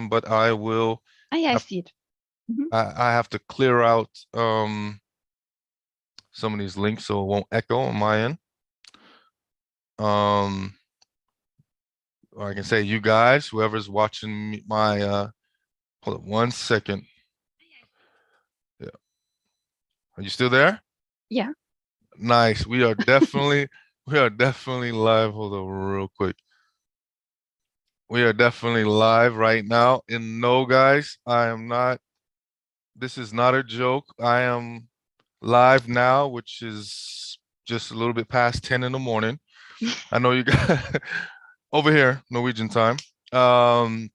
but I will Ah, yeah, I have see it. Mhm. I have to clear out some of these links so it won't echo on my end. Um, or I can say you guys, whoever's watching my hold on 1 second. Yeah, are you still there? Yeah. Nice. We are definitely live. Hold on real quick. We are definitely live right now. And no, guys, I am not. This is not a joke. I am live now, which is just a little bit past 10 in the morning. I know you guys over here, Norwegian time. Um,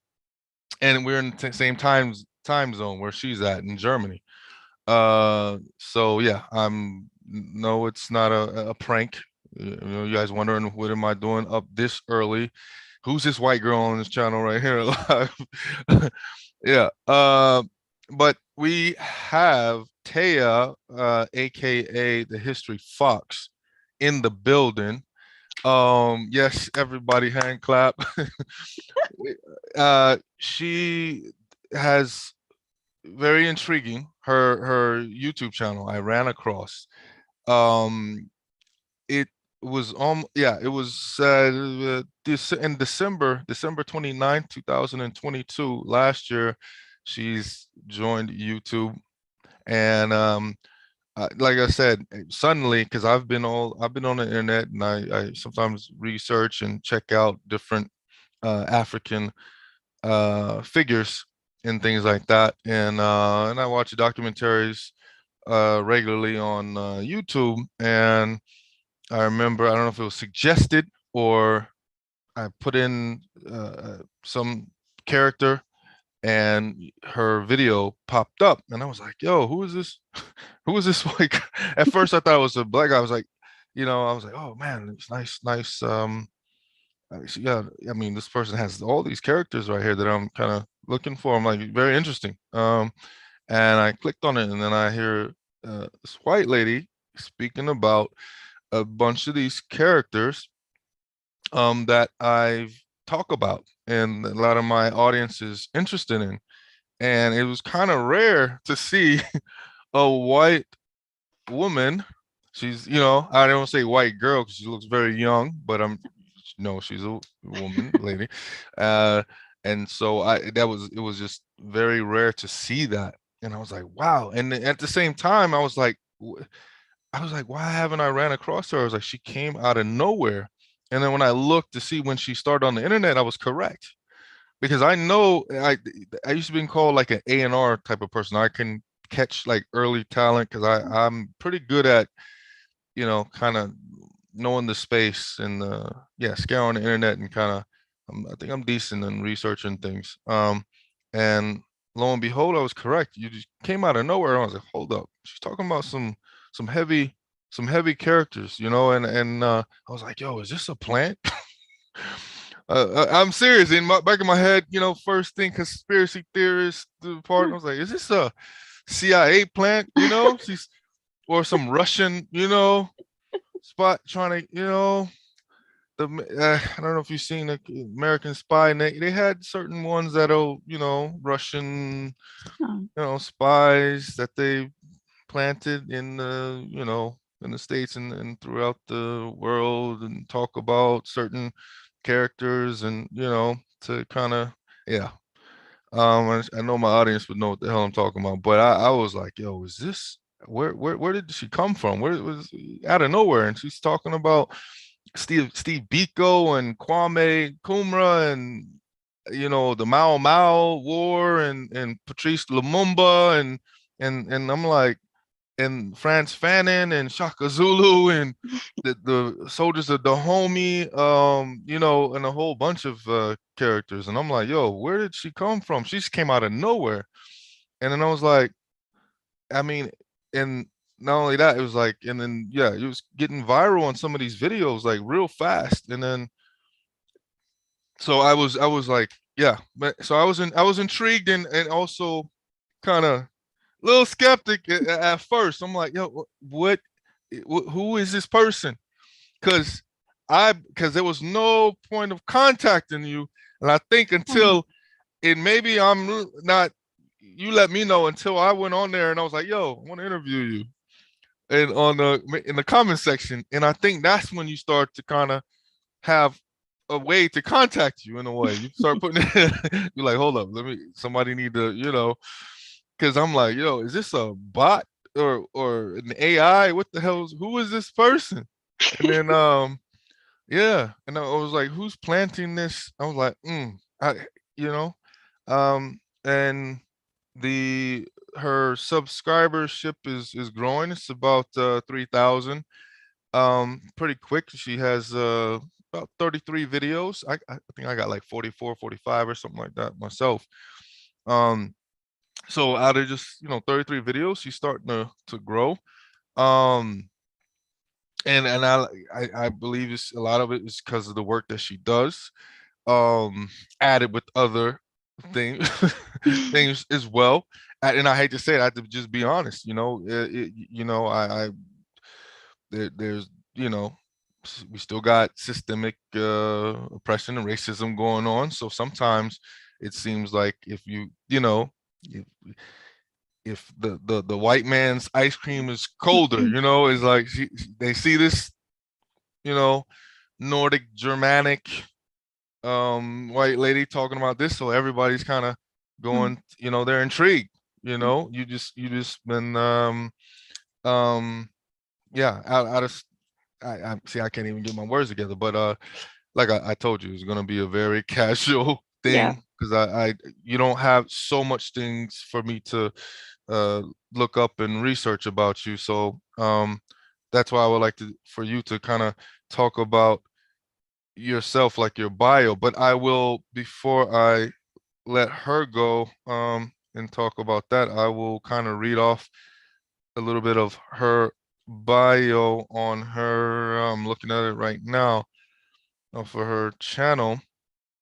and we're in the same time zone where she's at in Germany. So yeah, I'm no, it's not a prank. You guys wondering what am I doing up this early? Who's this white girl on this channel right here live? Yeah. But we have Thea, aka the History Fox, in the building. Yes, everybody hand clap. She has very intriguing her YouTube channel I ran across. Um, it was yeah, it was this in December 29th, 2022, last year. She's joined YouTube, and like I said, suddenly, because I've been on the internet, and I sometimes research and check out different African figures and things like that, and I watch documentaries regularly on YouTube. And I remember, I don't know if it was suggested or I put in some character, and her video popped up, and I was like, "Yo, who is this? Who is this?" Like, at first I thought it was a black guy. I was like, I was like, "Oh man, it's nice, nice." Yeah, I mean, this person has all these characters right here that I'm kind of looking for. I'm like, very interesting. And I clicked on it, and then I hear this white lady speaking about a bunch of these characters that I've talked about and a lot of my audience is interested in. And it was kind of rare to see a white woman. She's, I don't say white girl because she looks very young, but no, she's a woman, lady. Uh, and so it was just very rare to see that. And I was like, wow. And at the same time, I was like, why haven't I ran across her? I was like, she came out of nowhere. And then when I looked to see when she started on the internet, I was correct because I know I used to be called like an A&R type of person. I can catch like early talent because I'm pretty good at kind of knowing the space and yeah, scouring the internet and kind of I think I'm decent in researching things. And lo and behold, I was correct. You just came out of nowhere. I was like, hold up, she's talking about some heavy some heavy characters, and I was like, yo, is this a plant? I'm serious. In my back of my head, first thing conspiracy theorist part, I was like, is this a CIA plant? She's or some Russian, spot trying to, I don't know if you've seen the American Spy, and they had certain ones that'll, Russian, Oh. spies that they planted in the, in the States and throughout the world and talk about certain characters and, to kind of, yeah. I know my audience would know what the hell I'm talking about, but I was like, yo, is this where did she come from? Where it was out of nowhere, and she's talking about Steve Biko and Kwame Kumra and the Mao Mao War and Patrice Lumumba and I'm like, and Frantz Fanon and Shaka Zulu and the soldiers of Dahomey, and a whole bunch of characters. And I'm like, yo, where did she come from? She just came out of nowhere. And then I was like, I mean, and not only that, it was like, and then yeah, it was getting viral on some of these videos like real fast. And then so I was like, yeah, but so I was intrigued and also kind of a little skeptic at first. I'm like, yo, who is this person? Because because there was no point of contacting you, and I think Oh. until and maybe I'm not. You let me know until I went on there and I was like, "Yo, I want to interview you." And on the in the comment section, and I think that's when you start to kind of have a way to contact you in a way. You start putting you're like, hold up, let me somebody need to, because I'm like, yo, is this a bot or an AI? What the hell who is this person? And then yeah, and I was like, who's planting this? I was like, I you know, and the her subscribership is growing. It's about 3,000 pretty quick. She has about 33 videos. I think I got like 44, 45 or something like that myself. um so out of just 33 videos, she's starting to grow. um and I believe it's a lot of it is because of the work that she does, added with other things things as well. And I hate to say it, I have to just be honest. There's we still got systemic oppression and racism going on. So sometimes it seems like if, if the white man's ice cream is colder, is like they see this, you know Nordic Germanic white lady talking about this, so everybody's kind of going, they're intrigued. You just been um yeah, out of I see, I can't even get my words together, but like I told you, it's gonna be a very casual Yeah. thing because I you don't have so much things for me to uh look up and research about you. So that's why I would like to for you to kind of talk about yourself, like your bio. But I will, before I let her go and talk about that, I will kind of read off a little bit of her bio on her. I'm looking at it right now, for her channel.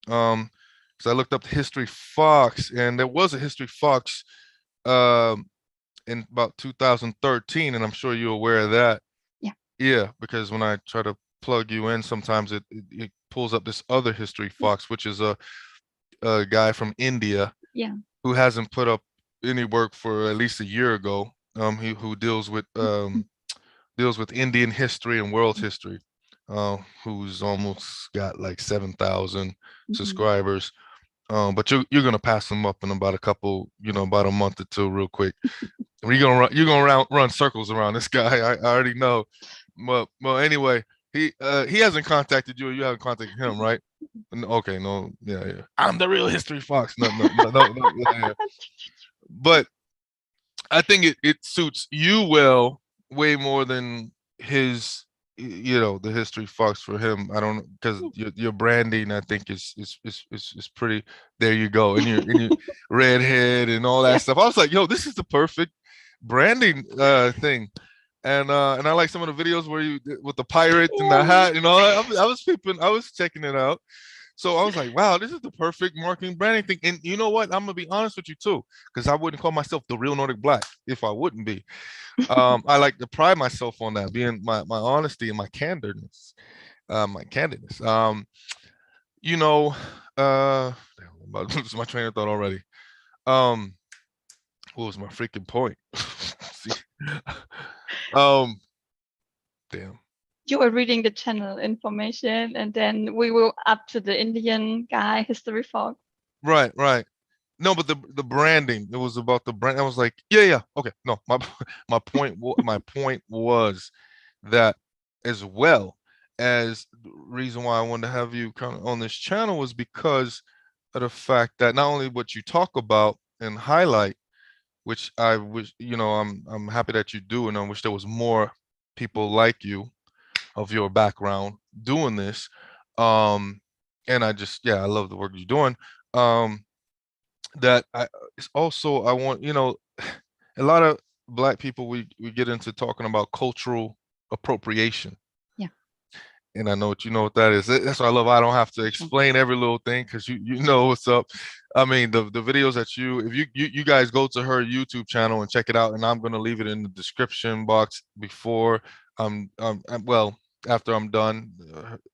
Um, because I looked up History Fox, and there was a History Fox um in about 2013, and I'm sure you're aware of that. Yeah. Yeah, because when I try to plug you in, sometimes it pulls up this other History Fox, which is a guy from India Yeah. who hasn't put up any work for at least a year ago. Who deals with Indian history and world history. Who's almost got like 7,000 Mhm. subscribers. But you're gonna pass him up in about a couple, about a month or two, real quick. You're gonna run circles around this guy. I already know. Well, anyway, he hasn't contacted you, or you haven't contacted him, right? Okay, no, yeah, yeah. I'm the real History Fox. No, no, no, no, no, yeah, yeah. But I think it suits you well, way more than his, the History Fox for him. I don't, because your branding, I think, is pretty. There you go, and your redhead and all that Yeah. stuff. I was like, yo, this is the perfect branding thing. And I like some of the videos where you with the pirate and the Yeah. hat and all that. I was checking it out. So I was like, wow, this is the perfect marketing branding thing. And you know what? I'm gonna be honest with you too, because I wouldn't call myself the real Nordic Black if I wouldn't be. I like to pride myself on that, being my honesty and my candorness, my candidness. You know, damn, I'm about to lose my train of thought already. Um, what was my freaking point? See, um, damn. You were reading the channel information, and then we were up to the Indian guy, History Fox. Right, right. No, but the branding. It was about the brand. I was like, yeah, yeah, okay. No, my my point was that, as well as the reason why I wanted to have you kind of on this channel, was because of the fact that not only what you talk about and highlight, which I wish, I'm happy that you do, and I wish there was more people like you, of your background, doing this. Um, and I just, yeah, I love the work you're doing. Um, that it's also, I want, a lot of Black people, we get into talking about cultural appropriation. Yeah. And I know what, that is. That's what I love. I don't have to Sure. explain every little thing, because you know what's up. I mean, the videos that if you guys go to her YouTube channel and check it out, and I'm gonna leave it in the description box before well, after I'm done,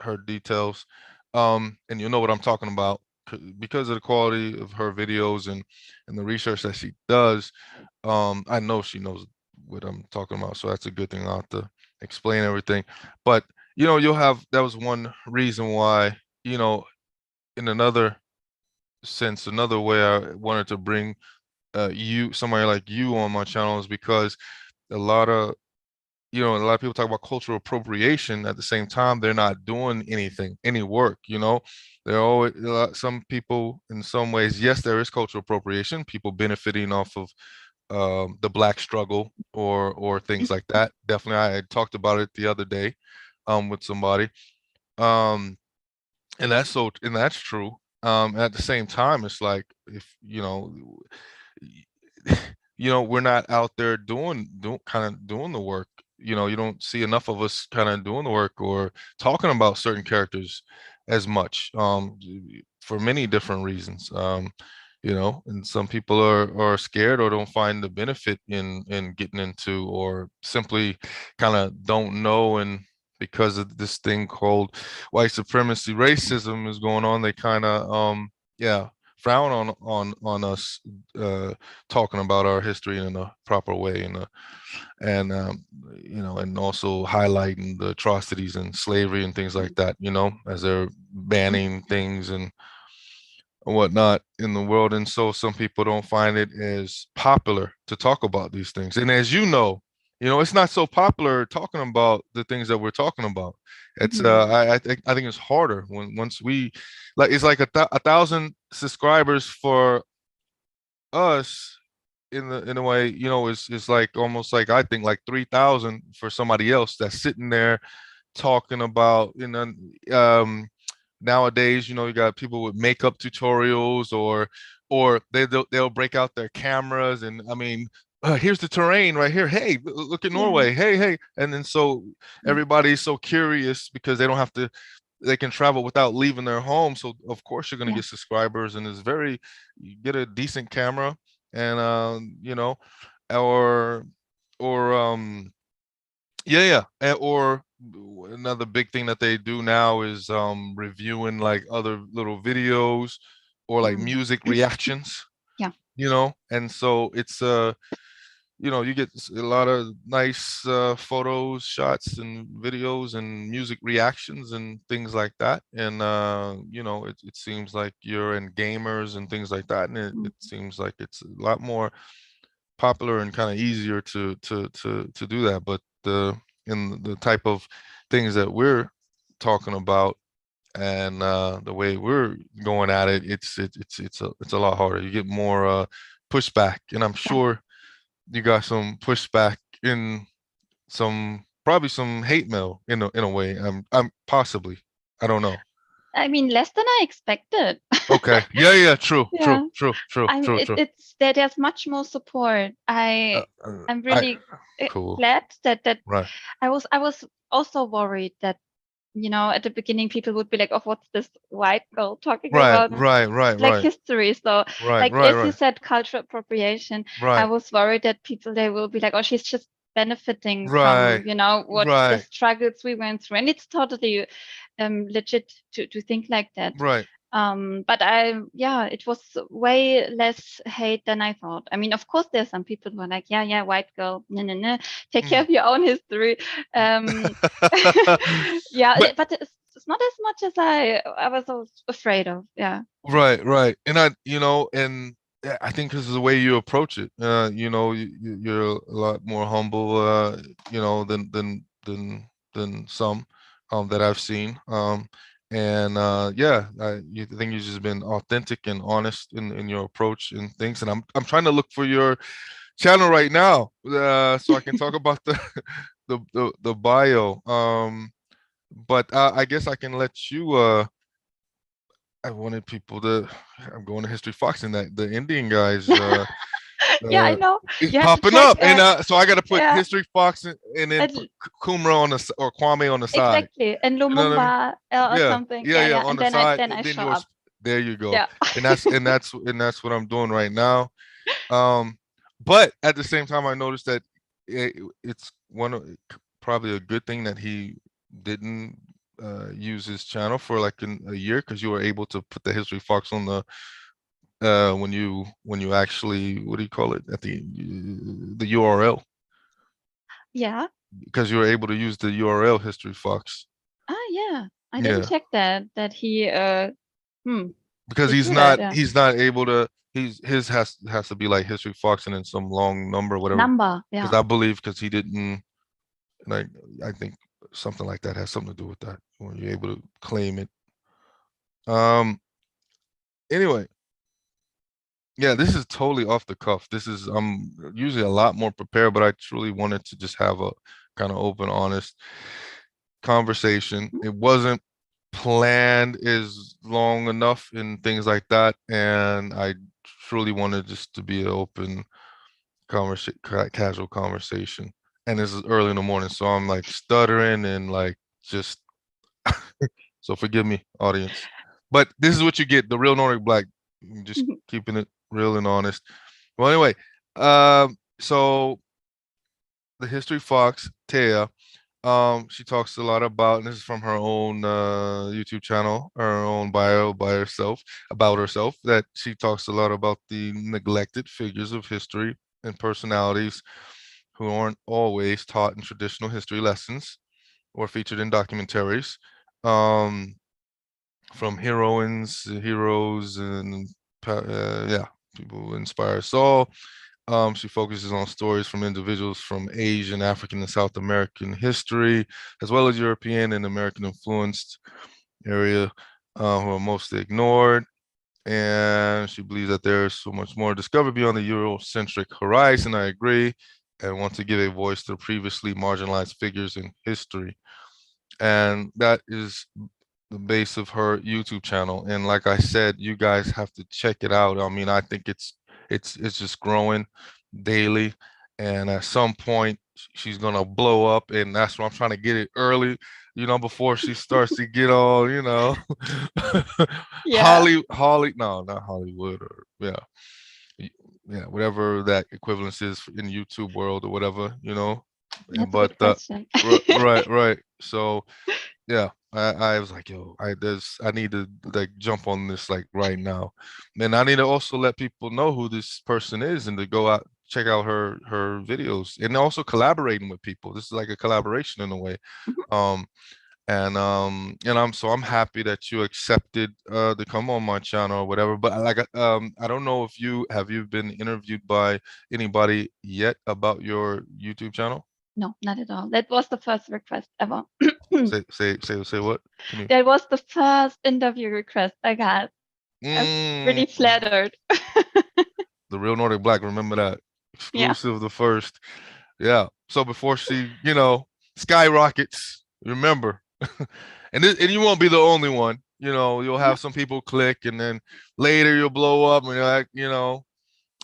her details, and you'll know what I'm talking about. because of the quality of her videos and the research that she does. I know she knows what I'm talking about, so that's a good thing. I'll have to explain everything. But you'll have that was one reason why, in another sense, another way I wanted to bring somebody like you on my channel is because a lot of a lot of people talk about cultural appropriation. At the same time, they're not doing any work. They're always some people in some ways. Yes, there is cultural appropriation. People benefiting off of the black struggle or things like that. Definitely, I had talked about it the other day with somebody. Um, and that's true. At the same time, it's like if we're not out there doing the work. You don't see enough of us kind of doing the work or talking about certain characters as much, for many different reasons. And some people are scared or don't find the benefit in getting into, or simply kind of don't know, and because of this thing called white supremacy racism is going on, they kind of yeah, frown on us talking about our history in a proper way, and and also highlighting the atrocities and slavery and things like that, as they're banning things and whatnot in the world. And so some people don't find it as popular to talk about these things. And as it's not so popular talking about the things that we're talking about. It's I think it's harder once we like it's like a thousand subscribers for us in a way, it's like almost like I think like 3,000 for somebody else that's sitting there talking about, nowadays, you got people with makeup tutorials, or they'll break out their cameras, and I mean, here's the terrain right here. Hey, look at Yeah. Norway. Hey, and then so everybody's so curious because they can travel without leaving their home. So of course you're going to Yeah. get subscribers, and you get a decent camera, and or or yeah, or another big thing that they do now is reviewing like other little videos or like Mm. music reactions, Yeah. and so it's you get a lot of nice photos, shots, and videos and music reactions and things like that. And it seems like you're in gamers and things like that, and it Mm. seems like it's a lot more popular and kind of easier to do that. But in the type of things that we're talking about, and the way we're going at it, it's a lot harder. You get more pushback, and I'm Yeah. sure you got some pushback in probably some hate mail in a way. I'm possibly, I don't know. I mean, less than I expected. Okay. Yeah. True. True. Yeah. True. True. I mean, True. True. it's there's much more support. I'm I really cool. glad that Right. I was also worried that, at the beginning people would be like, oh, what's this white girl talking Right. about? Right. It's Right. like Right. history. So, Right. like Right. as you Right. said, cultural appropriation. I Right. was worried that people, they will be like, oh, she's just benefiting from, Right. what the Right. struggles we went through, and it's totally legit to think like that. Right. But it was way less hate than I thought. I mean, of course, there's some people who are like, yeah, white girl, no, no, no, take care Mm. of your own history. Um, yeah, But but it's not as much as I was afraid of. Yeah. right. And and I think this is the way you approach it. You're a lot more humble, than some that I've seen. And yeah, you think you've just been authentic and honest in your approach and things. And I'm trying to look for your channel right now, so I can talk about the the bio. But I guess I can let you. I wanted people to. I'm going to History Fox, and that the Indian guys Yeah, I uh, know. is You have to popping check. up, and so I got to put Yeah, History Fox and then put and Kumra or Kwame on the side. exactly, and You know what I mean? Lumumba or Yeah, something. yeah, Yeah, yeah. yeah, On and the then I side, then and I then show yours. up. There you go. Yeah. And that's what I'm doing right now. Um, but at the same time, I noticed that it's probably a good thing that he didn't. use his channel for like a year because you were able to put the History Fox on the when you actually, what do you call it, at the URL, Yeah. because you were able to use the URL History Fox. Ah, yeah. I didn't Yeah, check that he hmm because did do that. Yeah. he's not able to, his has to be like History Fox and then some long number, whatever. Number. Because Yeah. I believe because he didn't, like, I think something like that has something to do with that when you're able to claim it. Um. Anyway, yeah, this is totally off the cuff. This is I'm usually a lot more prepared, but I truly wanted to just have a kind of open, honest conversation. Mhm. It wasn't planned is long enough and things like that, and I truly wanted just to be an open casual conversation. And this is early in the morning, so I'm like stuttering and like just so forgive me, audience. But this is what you get, the real Nordic Black, just Mhm. keeping it real and honest. Well, anyway, so the History Fox, Thea, she talks a lot about, and this is from her own YouTube channel, her own bio by herself, about herself, that she talks a lot about the neglected figures of history and personalities who aren't always taught in traditional history lessons or featured in documentaries. Um, from heroines, heroes, and yeah, people who inspire us all. She focuses on stories from individuals from Asian, African, and South American history, as well as European and American influenced area who are mostly ignored. And she believes that there is so much more discovered beyond the Eurocentric horizon. I agree, and want to give a voice to previously marginalized figures in history. And that is the base of her YouTube channel. And like I said, you guys have to check it out. I mean, I think it's just growing daily. And at some point she's gonna blow up. And that's why I'm trying to get it early, before she starts to get all, Yeah. No, not Hollywood, or yeah. Yeah, whatever that equivalence is in YouTube world or whatever, And That's a but good question. right, right. So yeah, I was like, yo, I need to like jump on this like right now. And I need to also let people know who this person is and to go out, check out her videos, and also collaborating with people. This is like a collaboration in a way. Mhm. Um and I'm happy that you accepted to come on my channel or whatever. But I don't know if you been interviewed by anybody yet about your YouTube channel? No, not at all. That was the first request ever. Say what? Can you? That was the first interview request I got. I'm Mm, really flattered. the real Nordic Black, remember that. Yeah. Exclusive, the first. Yeah. So before she, skyrockets, remember. And you won't be the only one. You'll Yeah. have some people click, and then later you'll blow up, and you're like,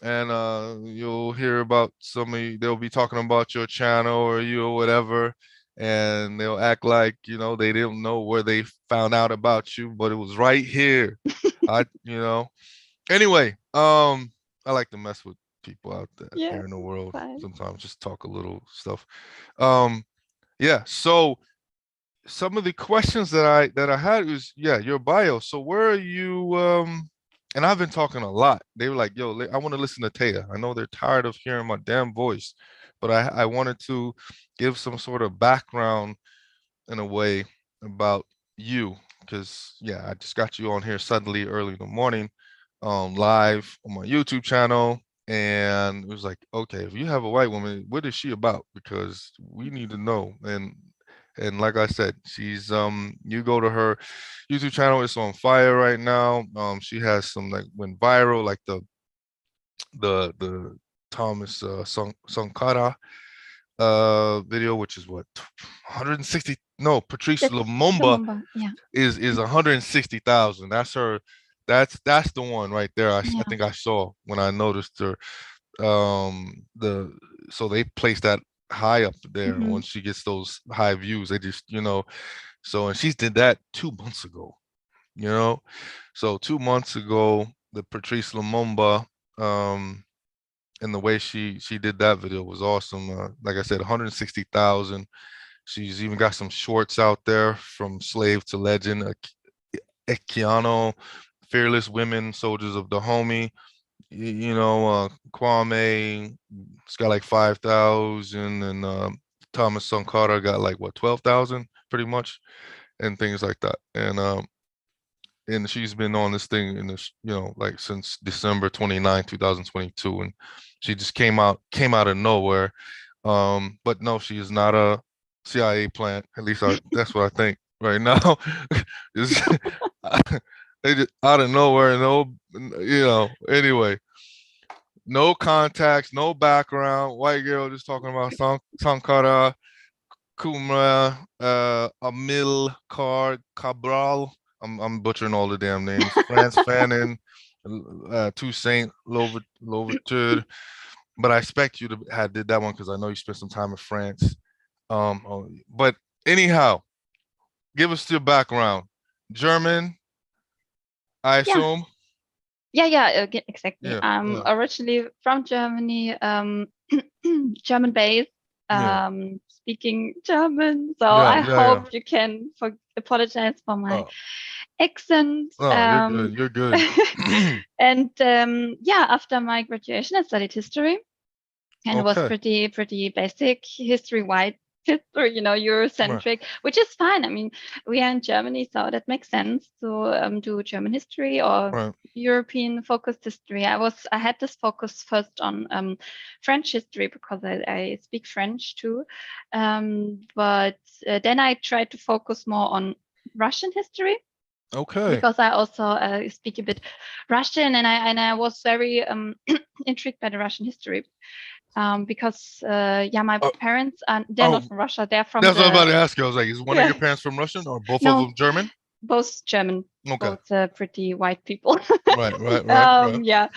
and you'll hear about somebody, they'll be talking about your channel or you or whatever, and they'll act like, they didn't know where they found out about you, but it was right here. I, you know. Anyway, I like to mess with people out Yeah. there in the world Fine. sometimes, just talk a little stuff. Um, yeah. So some of the questions that I had was, yeah, your bio. So where are you? And I've been talking a lot. They were like, "Yo, I want to listen to Taya." I know they're tired of hearing my damn voice, but I wanted to give some sort of background in a way about you, because yeah, I just got you on here suddenly early in the morning, live on my YouTube channel. And it was like, okay, if you have a white woman, what is she about? Because we need to know. And like I said, she's you go to her YouTube channel, it's on fire right now. She has some like went viral, like the Thomas Sankara video, which is what, 160, no, Patrice That's Lumumba Lumumba. Yeah. is 160,000. That's her. That's the one right there. I Yeah. think I saw when I noticed her. The So they place that high up there. Hmm. Once she gets those high views, they just, so, and she did that 2 months ago, you know. So 2 months ago, the Patrice Lumumba, and the way she did that video was awesome. Like I said, 160,000. She's even got some shorts out there from Slave to Legend, Ekiano, Fearless Women, Soldiers of Dahomey. Kwame, it's got like 5,000, and Thomas Sankara got like what 12,000, pretty much, and things like that. And she's been on this thing in this, like since December 29, 2022, and she just came out of nowhere. But no, she is not a CIA plant. At least that's what I think right now. Just, they just out of nowhere, anyway, no contacts, no background, white girl just talking about Sankara, Kumra, Amilcar Cabral. I'm butchering all the damn names. Franz Fanon, Toussaint Louverture. But I expect you to have did that one because I know you spent some time in France. But anyhow, give us your background. German, I Yeah. assume. Yeah, exactly. Yeah, I'm yeah, originally from Germany, German based, yeah, speaking German. So yeah, I yeah, yeah. hope you can apologize for my Oh, accent. oh, you're good. You're good. And yeah, after my graduation, I studied history, and it was Okay. pretty basic history, white history, Right. Eurocentric, which is fine. I mean, we are in Germany, so that makes sense to do German history or Right. European focused history. I had this focus first on French history because I speak French too, but then I tried to focus more on Russian history Okay. because I also speak a bit Russian, and I was very intrigued by the Russian history, because yeah, my Uh, parents they're not oh, from Russia. They're from that's what I was about the to ask you. I was like, is one of yeah your parents from Russian or both of no, them German? both German, Okay. both pretty white people. Right, right, right, right. Yeah,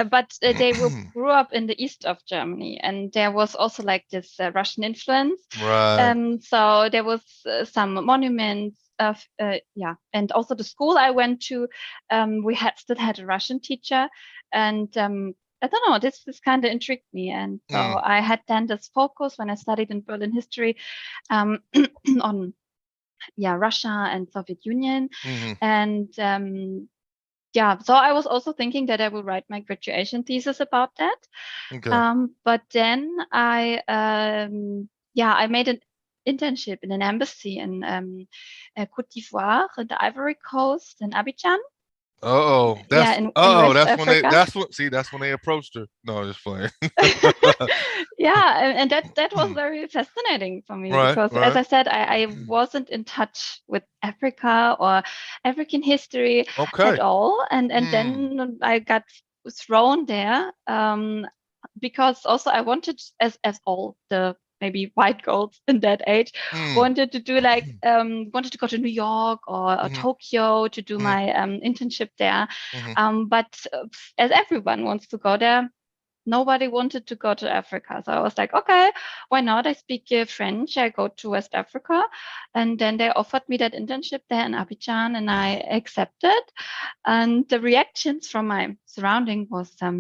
but they grew up in the east of Germany, and there was also like this Russian influence. Right. So there was some monuments of yeah, and also the school I went to, we had still had a Russian teacher, and I don't know, this kind of intrigued me, and so Mm, I had then this focus when I studied in Berlin history, um, on yeah, Russia and Soviet Union, mm-hmm. and yeah, so I was also thinking that I will write my graduation thesis about that. Okay. But then yeah, I made an internship in an embassy in Côte d'Ivoire, the Ivory Coast, in Abidjan. Uh-oh. Yeah, in Uh-oh, West that's when they Africa. that's what see, that's when they approached her. No, just playing. Yeah, and that was very fascinating for me Right, because, as right. I said, I wasn't in touch with Africa or African history at Okay. all, and Mm, then I got thrown there, because also I wanted, as all the maybe white girls in that age, mm, wanted to do like wanted to go to New York or mm-hmm, Tokyo to do mm-hmm, my internship there, mm-hmm. but as everyone wants to go there, nobody wanted to go to Africa. So I was like, okay, why not? I speak French. I go to West Africa. And then they offered me that internship there in Abidjan, and I accepted. And the reactions from my surrounding was, yeah,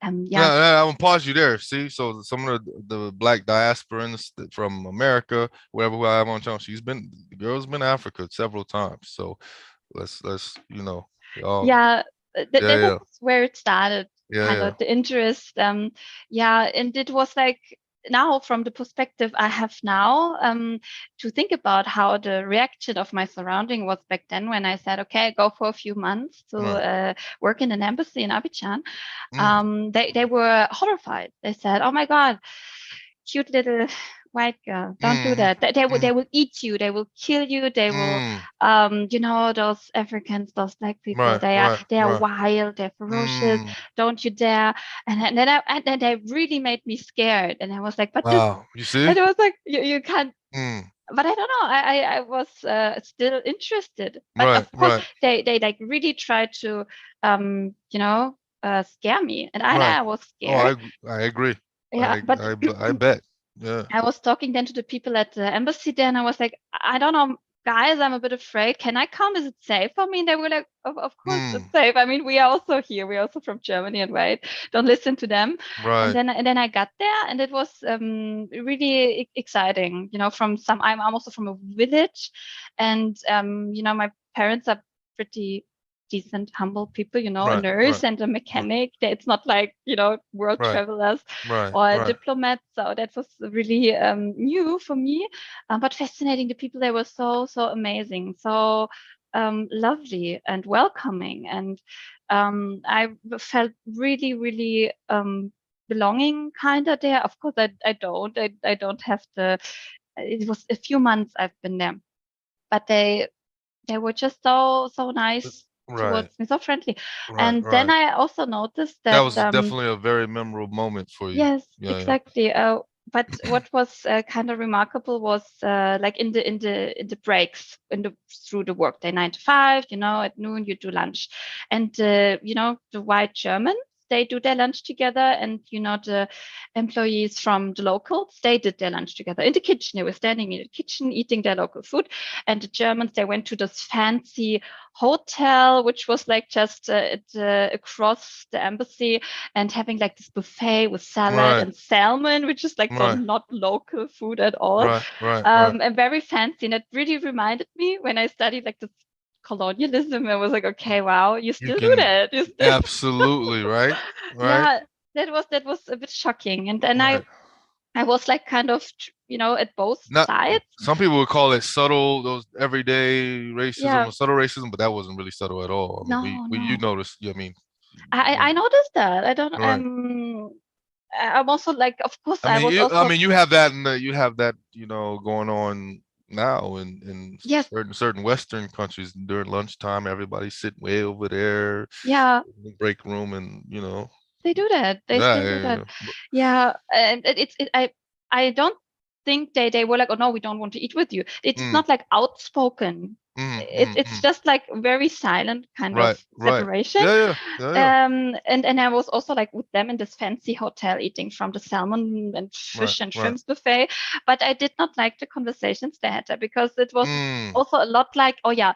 Yeah, yeah, I'm gonna pause you there. See, so some of the black diasporans from America, wherever who I have on channel, the girl's been to Africa several times. So let's y'all, yeah, yeah, that yeah, was where it started, yeah, kind yeah. of the interest. Yeah, and it was like, now from the perspective I have now, to think about how the reaction of my surrounding was back then when I said, okay, go for a few months to Right. work in an embassy in Abidjan. Mm, They were horrified. They said, oh my God, cute little white girl, don't do mm, that. They mm, will eat you, they will kill you, they will, mm. those Africans, those black people, Right, right, they are right. wild, they're ferocious, Mm. don't you dare. And then they really made me scared, and I was like, but this, Wow. You see? and it was like, you can't. Mm. But I don't know. I was still interested, but Right, of course right, they like really tried to scare me, and right. I was Oh, scared. I agree. Yeah, but I bet. Yeah. I was talking then to the people at the embassy there, and I was like, I don't know, guys, I'm a bit afraid. Can I come? Is it safe for me? And they were like, of course Mm, it's safe. I mean, we are also here. We're also from Germany, and right, don't listen to them. right, And then I got there, and it was really exciting. From I'm also from a village, and my parents are pretty decent, humble people. A right, right, nurse and a right, mechanic. It's not like world right, travelers right, or right. diplomats. So that was really new for me, but fascinating. The people, they were so amazing, so lovely and welcoming, and I felt really belonging kind of there. Of course, I don't have the. It was a few months I've been there, but they were just so nice Right, towards me, so friendly. right, And then right. I also noticed That that was definitely a very memorable moment for you. yes, Yeah, exactly. But what was kind of remarkable was like in the breaks through the workday, 9 to 5. At noon you do lunch, and the white Germans, they do their lunch together, and the employees from the locals, they did their lunch together in the kitchen. They were standing in the kitchen eating their local food, and the Germans, they went to this fancy hotel, which was like just across the embassy, and having like this buffet with yeah. salad Right, and salmon, which is like so right, not local food at all, right, right, right. and very fancy. And it really reminded me when I studied like this colonialism. I was like, okay, wow, you You still do can that. You still, absolutely, right, right, yeah, that was a bit shocking. And then I right. I was like kind of at both Not sides. some people would call it subtle, those everyday racism Yeah, or subtle racism, but that wasn't really subtle at all. I mean, no, we you no. noticed. I mean, I noticed that. I don't. right. I'm also like, of course, I was I also mean, you have that, you have that, going on now in yes, certain Western countries during lunchtime. Everybody's sitting way over there yeah. in the break room, and They do that. They yeah, still do yeah, that. Yeah, and I don't think they were like, oh no, we don't want to eat with you. It's mm, not like outspoken. mm, It's just like very silent kind of right, right, separation. yeah, yeah, yeah, yeah, And I was also like with them in this fancy hotel eating from the salmon and right, fish and right, shrimps buffet, but I did not like the conversations they had there, because it was mm, also a lot like, oh yeah,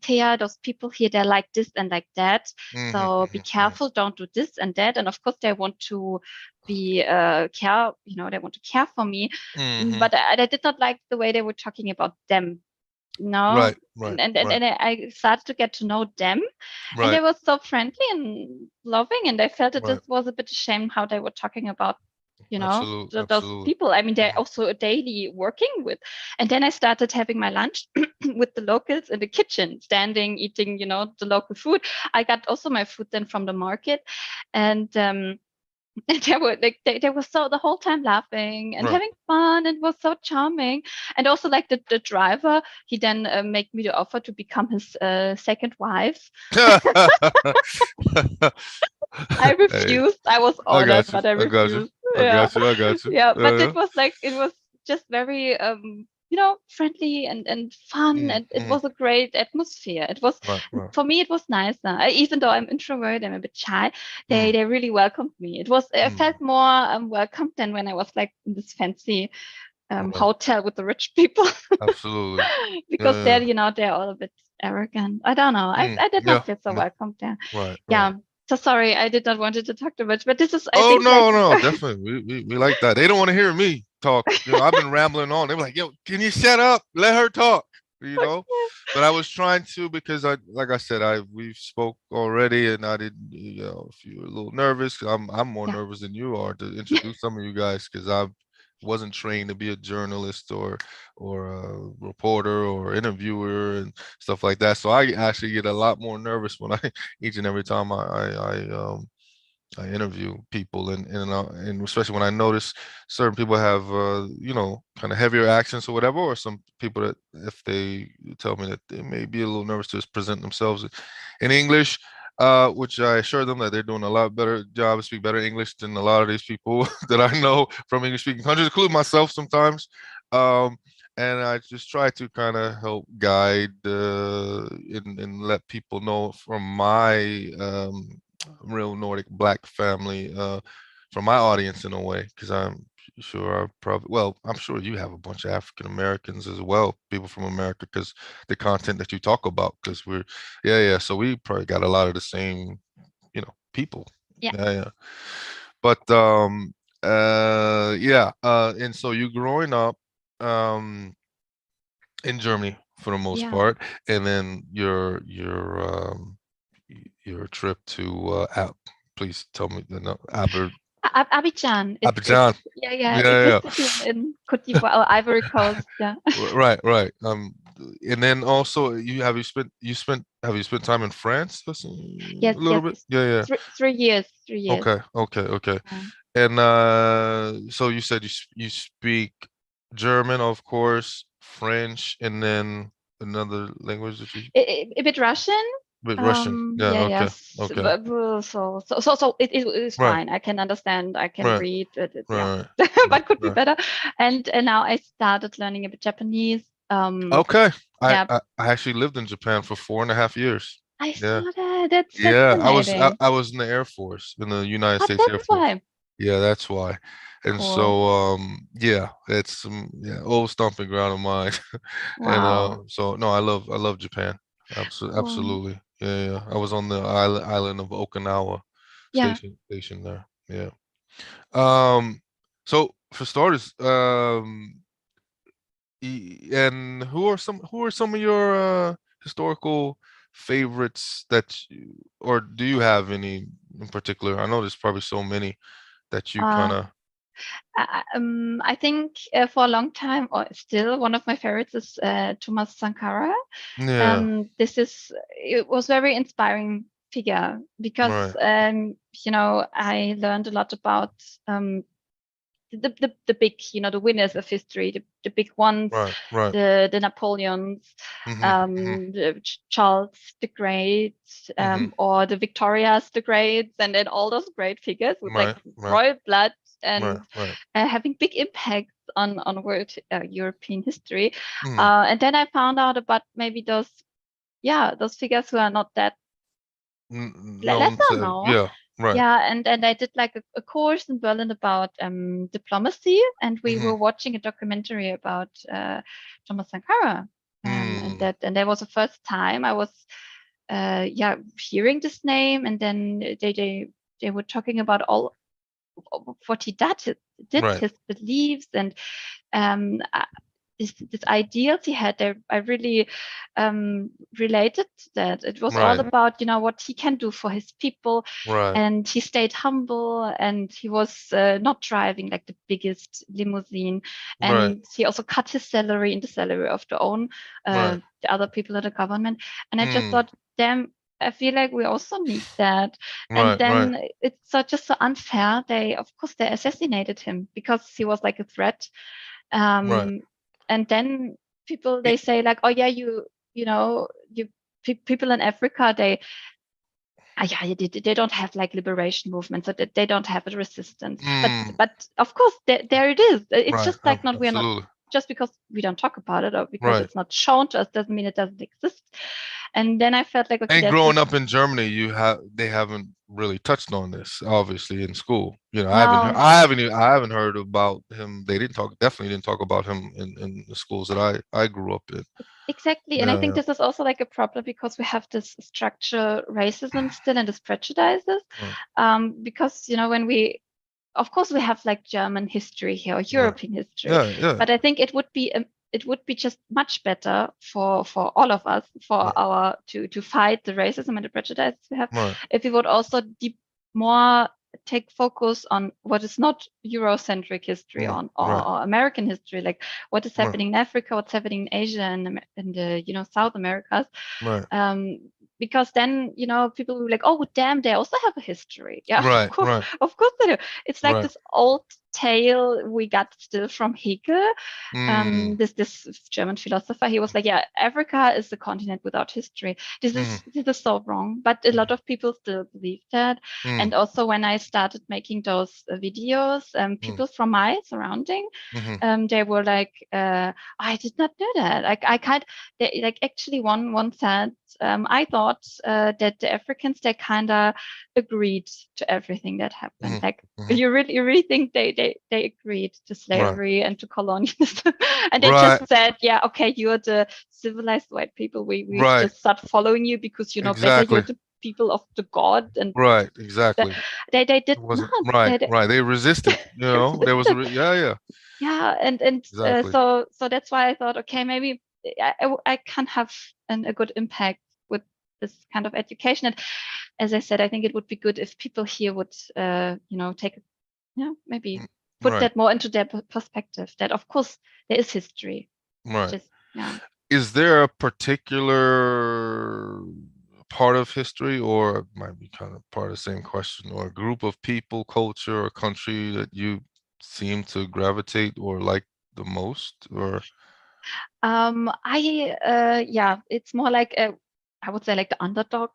Thea, those people here, they're like this and like that, mm-hmm, so be mm-hmm, careful, don't do this and that. And of course, they want to be care, they want to care for me. mm-hmm, But I did not like the way they were talking about them. No. right, right, And right, I started to get to know them, and they right, were so friendly and loving. And I felt that this right, was a bit a shame how they were talking about, absolutely, those absolutely, people. I mean, they're mm, also daily working with. And then I started having my lunch with the locals in the kitchen, standing, eating, the local food. I got also my food then from the market, and and they were like they were so the whole time laughing and right. having fun, and was so charming. And also like the driver, he then made me the offer to become his second wife. I Hey, refused. I was I honored, got you. but I I got you. refused. I Yeah. got you. I got you. Yeah, but it was just very friendly and fun, and it Mm. was a great atmosphere. It was, Right, right. for me, it was nice. Even though I'm introvert, I'm a bit shy, they Mm, they really welcomed me. I mm, felt more welcomed than when I was like in this fancy right. hotel with the rich people. Absolutely. Because Yeah, there, yeah. they're all a bit arrogant. I don't know. I did not Yeah. feel so No. welcome there. Right, right. Yeah. So sorry, I did not want you to talk too much, but this is, I Oh think, like, no, no, definitely. We like that. They don't want to hear me talk. I've been rambling on. They're like, yo, can you shut up? Let her talk. You know. But I was trying to, because like I said, we've spoke already, and I didn't, if you were a little nervous, 'cause I'm more yeah, nervous than you are to introduce some of you guys, because I wasn't trained to be a journalist or a reporter or interviewer and stuff like that. So I actually get a lot more nervous when I each and every time I interview people, and especially when I notice certain people have kind of heavier accents or whatever, or some people that if they tell me that they may be a little nervous to just present themselves in English, which I assure them that they're doing a lot better job, speak better English than a lot of these people that I know from English speaking countries, including myself sometimes. Um, and I just try to kind of help guide and let people know from my real Nordic black family, from my audience in a way, because I'm sure. Well, I'm sure you have a bunch of African Americans as well, people from America, because the content that you talk about, because yeah. So we probably got a lot of the same, people. Yeah, Yeah. But yeah. And so you growing up in Germany for the most yeah. part, and then your trip to please tell me the no, Abidjan. Abidjan. It's a Yeah, city in Côte d'Ivoire, or Ivory Coast. Yeah. right. And then also have you spent time in France Yes, a little yes. bit? Yeah. 3 years. 3 years. Okay. Yeah. And so you said you speak German, of course, French, and then another language that you A bit Russian. Wait, Russian. Yeah, Yeah, okay. yes. Okay. So it is Right. fine. I can understand. I can Right. read. Yeah, Right. Right. but could be Right. better. And now I started learning a bit Japanese. Okay. I, Yeah, I I actually lived in Japan for 4.5 years. I Yeah. saw that. That's Yeah. fascinating. I was in the Air Force, in the United But States Air that's Force. why. Yeah, that's why. And Cool. so yeah, it's old stomping ground of mine. And Wow. so no, I love Japan. Cool. Absolutely. Yeah. I was on the island of Okinawa, Yeah. station there. Yeah. So for starters, and who are some of your historical favorites or do you have any in particular? I know there's probably so many that you kind Uh, of I think for a long time, or still, one of my favorites is Thomas Sankara. yeah, It was very inspiring figure because right, I learned a lot about um, the big, the winners of history, the big ones, right. the Napoleons, Mm-hmm, Charles the Great, mm-hmm. or the Victorias the Greats, and then all those great figures with like Right, royal blood right, and right. having big impacts on world European history. Mm, And then I found out about maybe those figures who are not that known lesser to, known. yeah, right. Yeah, and I did like a course in Berlin about diplomacy, and we Mm-hmm. were watching a documentary about Thomas Sankara. Mm, And that was the first time I was hearing this name, and then they were talking about all of what he did, right, his beliefs, and um, uh, this ideals he had. I really related to that. It was all right, about what he can do for his people, right, and he stayed humble, and he was not driving like the biggest limousine, right, and he also cut his salary in the salary of right. the other people in the government. And I just Mm, thought, damn. I feel like we also need that. And right, then it's just so unfair. Of course, they assassinated him because he was like a threat. right. um and then people, Y- they say like, oh yeah, you know you people in Africa, they don't have like liberation movements, so they don't have a resistance. but Mm, but of course, there it is. It's right, just like, not, we are not, absolutely. just because we don't talk about it or because Right. it's not shown to us doesn't mean it doesn't exist. And then I felt like, okay, And that's growing it. up in Germany, they haven't really touched on this, obviously, in school. No. I haven't heard about him. They definitely didn't talk about him in the schools that I grew up in. Exactly. And I think Yeah, this is also like a problem because we have this structural racism still and this prejudices. yeah. Because, of course, we have like German history here or Right. European history, Yeah. but I think it would be just much better for all of us, for Right. our to fight the racism and the prejudice we have, Right. if we would also more take focus on what is not Eurocentric history Right. on Right. or American history, like what is Right. happening in Africa, what's happening in Asia and in the South Americas. Right. um, because then people will be like, oh damn, they also have a history. Yeah, Right. Right. of course they do. It's like Right. this old tale we got still from Hegel. Mm, This German philosopher, he was like, yeah, Africa is the continent without history. This mm, is this is so wrong, but a lot of people still believe that. mm, And also when I started making those videos, mm, people from my surrounding, mm, they were like, I did not know that. Like I can't. Like actually, one said I thought that the Africans, they kind of agreed to everything that happened. Mhm, Like, mhm. you really think they agreed to Right. slavery and to colonialism, and they Right. just said, yeah, okay, you're the civilized white people. We Right. just start following you because you know better. You're Exactly. the people of the God, and Right. that Exactly. they did It not. wasn't right. They Right. They resisted. You they know, there was a resisted. yeah, yeah. Yeah, and Exactly. so that's why I thought, okay, maybe I can have a good impact with this kind of education. And as I said, I think it would be good if people here would, take, maybe Mm, put right. that more into their perspective. That of course there is history. It's Right. just, yeah. Is there a particular part of history, or it might be kind of part of the same question, or a group of people, culture, or country that you seem to gravitate or like the most? Or Yeah, it's more like I would say like the underdog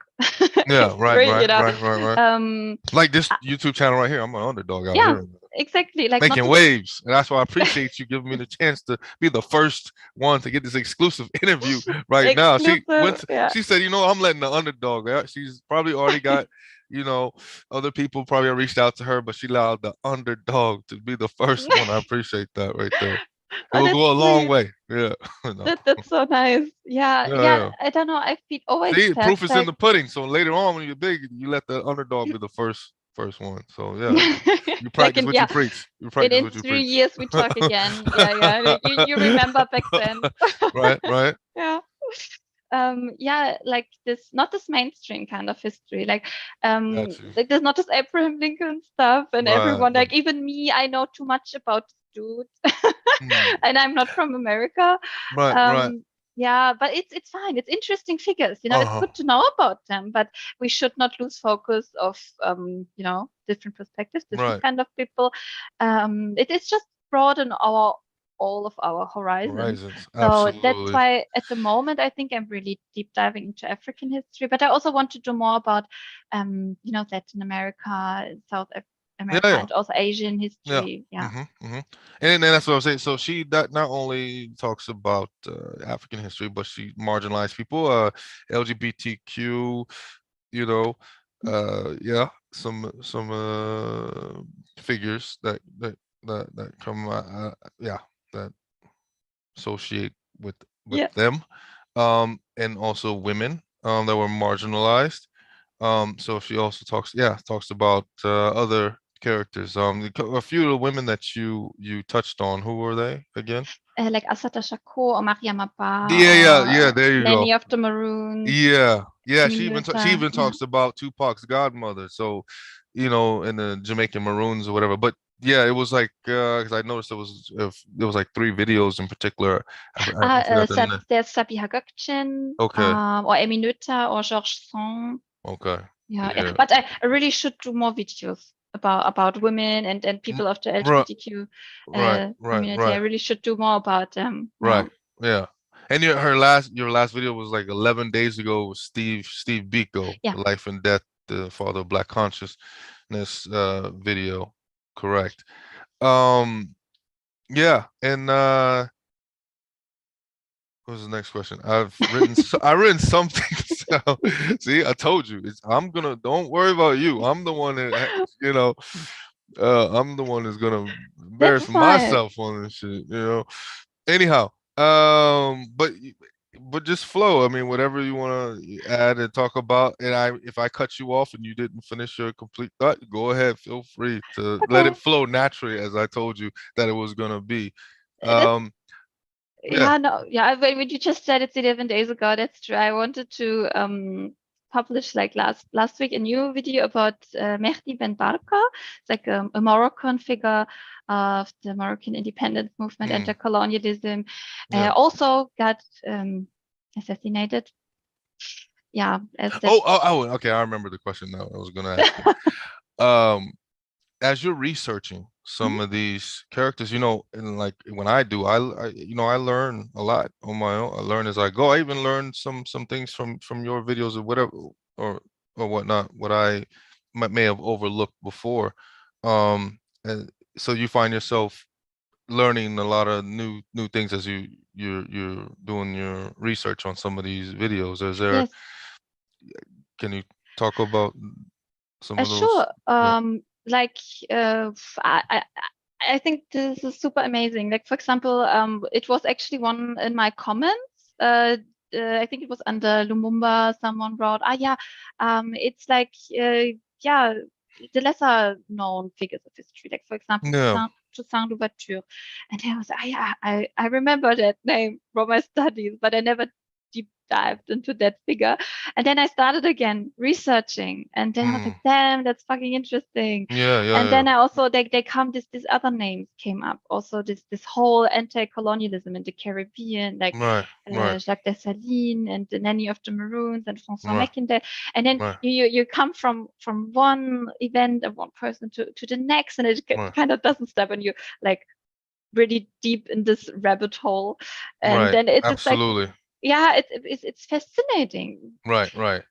yeah, right, history, right, right, right, right. Um, Like this uh, YouTube channel right here. I'm an underdog out yeah, here, exactly. Like not making the waves. And that's why I appreciate you giving me the chance to be the first one to get this exclusive interview right now. She exclusive, yeah. she said, I'm letting the underdog out. She's probably already got, you know, other people probably reached out to her, but she allowed the underdog to be the first one. I appreciate that right there. It Oh, will that's go a long sweet. way. Yeah. No. That's so nice. Yeah, Yeah, yeah. yeah. I don't know. I feel always See, felt proof is in like the pudding. So later on, when you're big, you let the underdog be the first one. So yeah, you like practice what you preach. You practice in what you three preach. years we talk again. Yeah, yeah. Like you remember back then. Right, right. Yeah. Yeah, like this, not this mainstream kind of history, Got you. like there's not this Abraham Lincoln stuff, and Right, everyone, right. like even me, I know too much about this dude, Mm, and I'm not from America. right, right. um yeah, but it's fine, it's interesting figures, it's Uh-huh. good to know about them, but we should not lose focus of different perspectives, different Right. kind of people. It's just broaden our all of our horizons. Horizons. So that's Absolutely. why at the moment I think I'm really deep diving into African history, but I also want to do more about Latin America, Yeah, America, yeah. and also Asian Yeah. history. Yeah. Mm-hmm. And then that's what I'm saying. So she not only talks about African history, but she marginalized people, LGBTQ, you know, yeah, some figures that come, yeah, that associate with Yeah. them, and also women that were marginalized. So she also talks about other characters. A few of the women that you touched on, who were they again? Like Assata Shakur or Mariam Abba Yeah, yeah, yeah. or There you go. Nanny of the Maroons, Yeah, yeah. She Aminuta. even Yeah. talks about Tupac's godmother. So, in the Jamaican Maroons or whatever. But yeah, it was like because I noticed there was like three videos in particular. I forgot the name. There's Sabiha Gökçen, Okay, or Aminuta or Georges Song. okay, Yeah, yeah. yeah. But I really should do more videos about women and Mm, people of the Right, LGBTQ right, right, community. I right. really should do more about them. Yeah. Right. Yeah. And your last video was like 11 days ago with Steve Biko, Yeah. the life and death, the father of Black consciousness video. Correct. Um yeah, and what was the next question? I've written something. So, see, I told you. Don't worry about you. I'm the one that I'm the one that's gonna That's embarrass fine. myself on this shit. Anyhow, but just flow. I mean, whatever you want to add and talk about. And if I cut you off and you didn't finish your complete thought, go ahead. Feel free to let Okay. it flow naturally, as I told you that it was gonna be. That's Um, yeah. Yeah, no, yeah. When you just said it's 11 days ago, that's true. I wanted to publish like last week a new video about Mehdi Ben Barka. It's like a Moroccan figure of the Moroccan independence movement and the Mm, colonialism. yeah. Also got assassinated. Yeah, as that. Okay. I remember the question now I was gonna ask you. As you're researching Mhm. some of these characters, and like when I do, I learn a lot on my own. I learn as I go. I even learn some things from your videos or whatever, or or whatnot, what I may have overlooked before. And so you find yourself learning a lot of new things as you're doing your research on some of these videos? Is there, Yes. can you talk about some of those? Sure. Yeah. Like I think this is super amazing. Like for example, it was actually one in my comments. I think it was under Lumumba. Someone wrote, "Ah, yeah, it's like yeah, the lesser known figures of history. Like for example, Yeah. Toussaint Louverture." And I was, ah, yeah, I remember that name from my studies, but I never deep dived into that figure. And then I started again researching, and then I was Mm. like, damn, that's fucking interesting. Yeah, yeah, And yeah. then I also they come this other names came up. Also this whole anti-colonialism in the Caribbean, like Right, right, Jacques Dessalines and the Nanny of the Maroons and François right, Mackindale. And then right, you come from one event of one person to the next, and it right, kind of doesn't stop, and you like really deep in this rabbit hole. And right. then it's like, Absolutely. yeah, it's fascinating Right, right,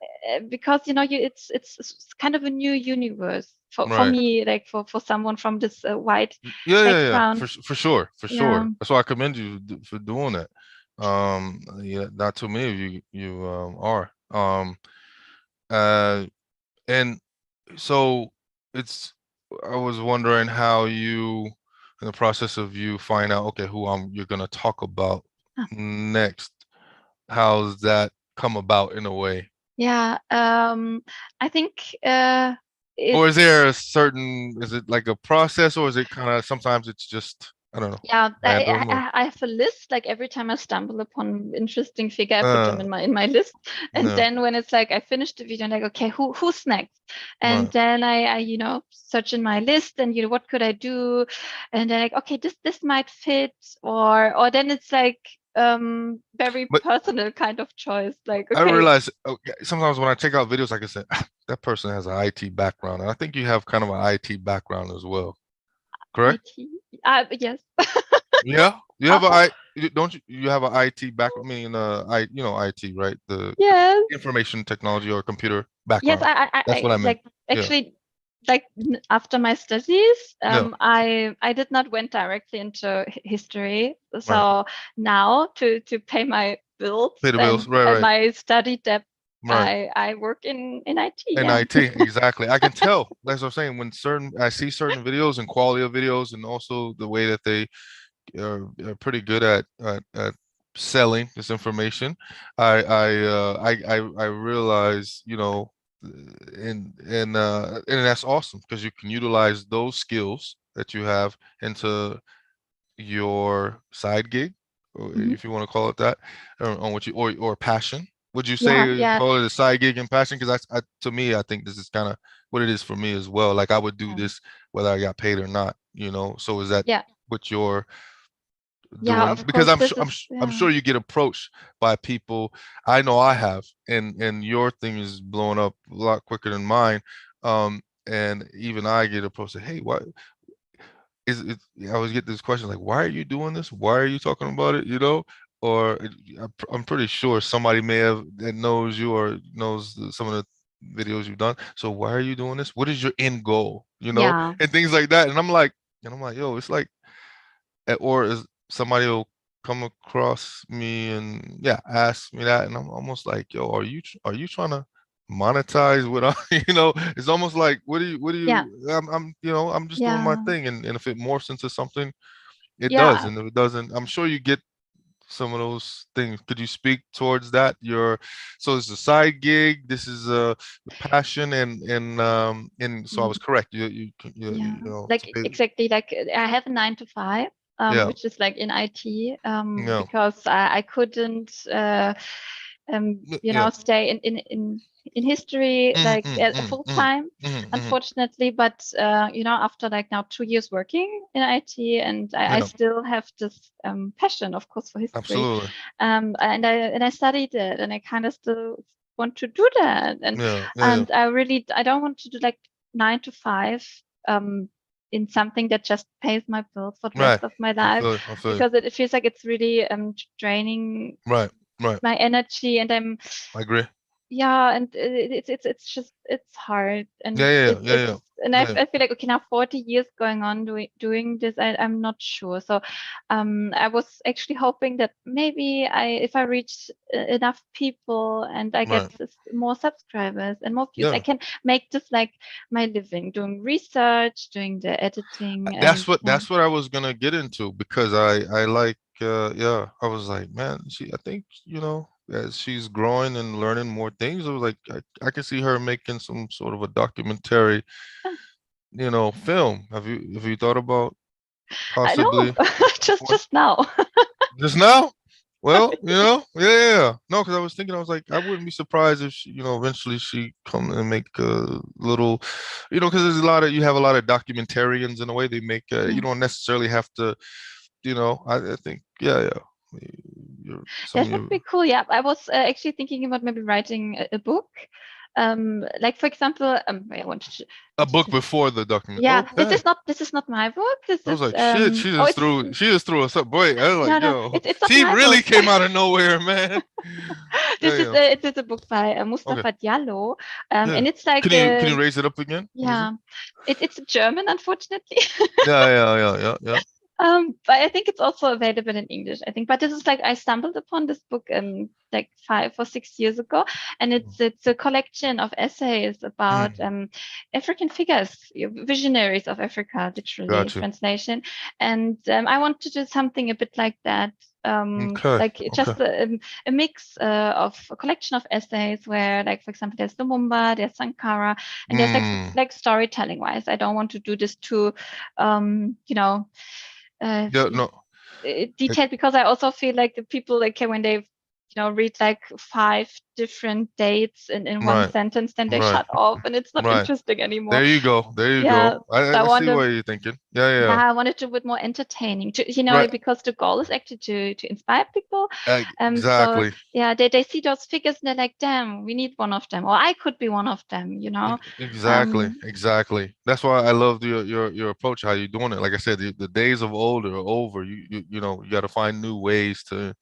because it's kind of a new universe for right. me, like for someone from this white Yeah, yeah, yeah. background. For sure, for Yeah, sure. That's why I commend you for doing that. Yeah, not too many of you are. Uh, and so it's. I was wondering how you, in the process of you find out, okay, who you're gonna talk about ah, next. How's that come about in a way? yeah. I think Or it's is there a certain, is it like a process, or is it kind of sometimes it's just, I don't know, yeah. random or I have a list. Like every time I stumble upon interesting figure, I put them uh in my list. And no, then when it's like I finished the video, I'm like, okay, who's next? And right. then I search in my list, and what could I do? And then like, okay, this might fit, or then it's like very But personal kind of choice. Like, I okay, realize, okay, sometimes when I check out videos, like I said, that person has an IT background, and I think you have kind of an IT background as well, correct? IT. Yes. Yeah, you have a Uh, don't you have an IT background, meaning IT, right? The yes. information technology or computer Yes, background. That's what I meant. like Yeah, actually like after my studies, yeah, I did not went directly into history. right. So now to pay my bills Pay the bills, right, and right, my study debt, right. I work in IT. In Yeah. IT, exactly. I can tell. That's what I'm saying. When I see certain videos and quality of videos, and also the way that they are pretty good at selling this information, I realize, and that's awesome because you can utilize those skills that you have into your side gig, or Mhm. if you want to call it that, on what you or passion. Would you Yeah, say yeah, call it a side gig and passion? Because to me, I think this is kind of what it is for me as well. Like I would do um, this whether I got paid or not. So is that yeah, what you're yeah. doing? Of Because course, this is I'm yeah, sure you get approached by people. I know I have, and your thing is blowing up a lot quicker than mine. And even I get approached. Say, hey, why? Is it, I always get this question like, why are you doing this? Why are you talking about it? Or I'm pretty sure somebody may have that knows you or knows some of the videos you've done. So why are you doing this? What is your end goal? yeah, And things like that. And I'm like, yo, it's like, or is somebody will come across me and yeah, ask me that, and I'm almost like, yo, are you trying to monetize what I, it's almost like, yeah, I'm just doing my yeah, thing, and if it morphs into something, it does, yeah. and if it doesn't, I'm sure you get some of those things. Could you speak towards that? So it's a side gig. This is a passion, and so I was Mm. correct. You Yeah, know, it's a like exactly. Like I have a 9 to 5, yeah, which is like in IT, yeah, because I couldn't, yeah. stay in history Mhm, like mhm, full mhm, time, mhm, mhm. unfortunately. But after like now 2 years working in IT, and I Yeah, still have this passion, of course, for history, absolutely. and I studied it, and I kind of still want to do that, Yeah, yeah, yeah. and I don't want to do like 9 to 5 um, in something that just pays my bills for the rest Right. of my I life, feel you. I feel you. because it feels like it's really draining Right, right. my energy, and I'm I agree. yeah, and it's just it's hard, Yeah, and yeah, yeah, yeah, yeah. I feel like, okay, now 40 years going on doing this, I'm not sure. So I was actually hoping that maybe if I reach enough people and I get Right. more subscribers and more views, I Yeah. can make this like my living, doing research, doing the editing, and yeah. That's what I was gonna get into, because I like yeah, I was like, man, she I think, as she's growing and learning more things, I was like, I can see her making some sort of a documentary, film. Have you thought about I know, possibly one just now. just now? Well, yeah, yeah, yeah. No, because I was thinking, I was like, I wouldn't be surprised if she, eventually she come and make a little, because there's you have a lot of documentarians in a way. They make, you Yeah. don't necessarily have to, I think, yeah, yeah. Some That of would you, be cool. Yeah, I was actually thinking about maybe writing a book. Like for example, I a wanted book to. before the document. Yeah, Okay. this is not my book. This I was is like, shit, oh, it's she just threw us up. Boy, I was like, no, no, yo, it's not she my really book. came out of nowhere, man. Yeah, yeah. It is a book by Okay. Mustafa Diallo, Yeah. and it's like Can you raise it up again? What is it? yeah, it's German, unfortunately. Yeah, yeah, yeah, yeah, yeah. But I think it's also available in English, I think. But this is like I stumbled upon this book like 5 or 6 years ago, and it's a collection of essays about Mm, African figures, visionaries of Africa, literally got you. translation. And I want to do something a bit like that. Okay, Like okay. just a mix of a collection of essays where, like, for example, there's Lumumba, there's Sankara, and there's Mm, like storytelling wise. I don't want to do this too, you know, uh, yeah, no, I, detailed, because I also feel like the people, like when they read like 5 different dates in one right, sentence, then they right, shut off and it's not right. interesting anymore. There you go. There you Yeah, go. so I I want see to, what you're thinking. Yeah, yeah, yeah. I wanted to be more entertaining, Right. because the goal is actually to inspire people. So Exactly. yeah, they see those figures and they're like, damn, we need one of them, or I could be one of them. Exactly, Um, exactly. That's why I love your approach, how you're doing it. Like I said, the days of old are over. You got to find new ways to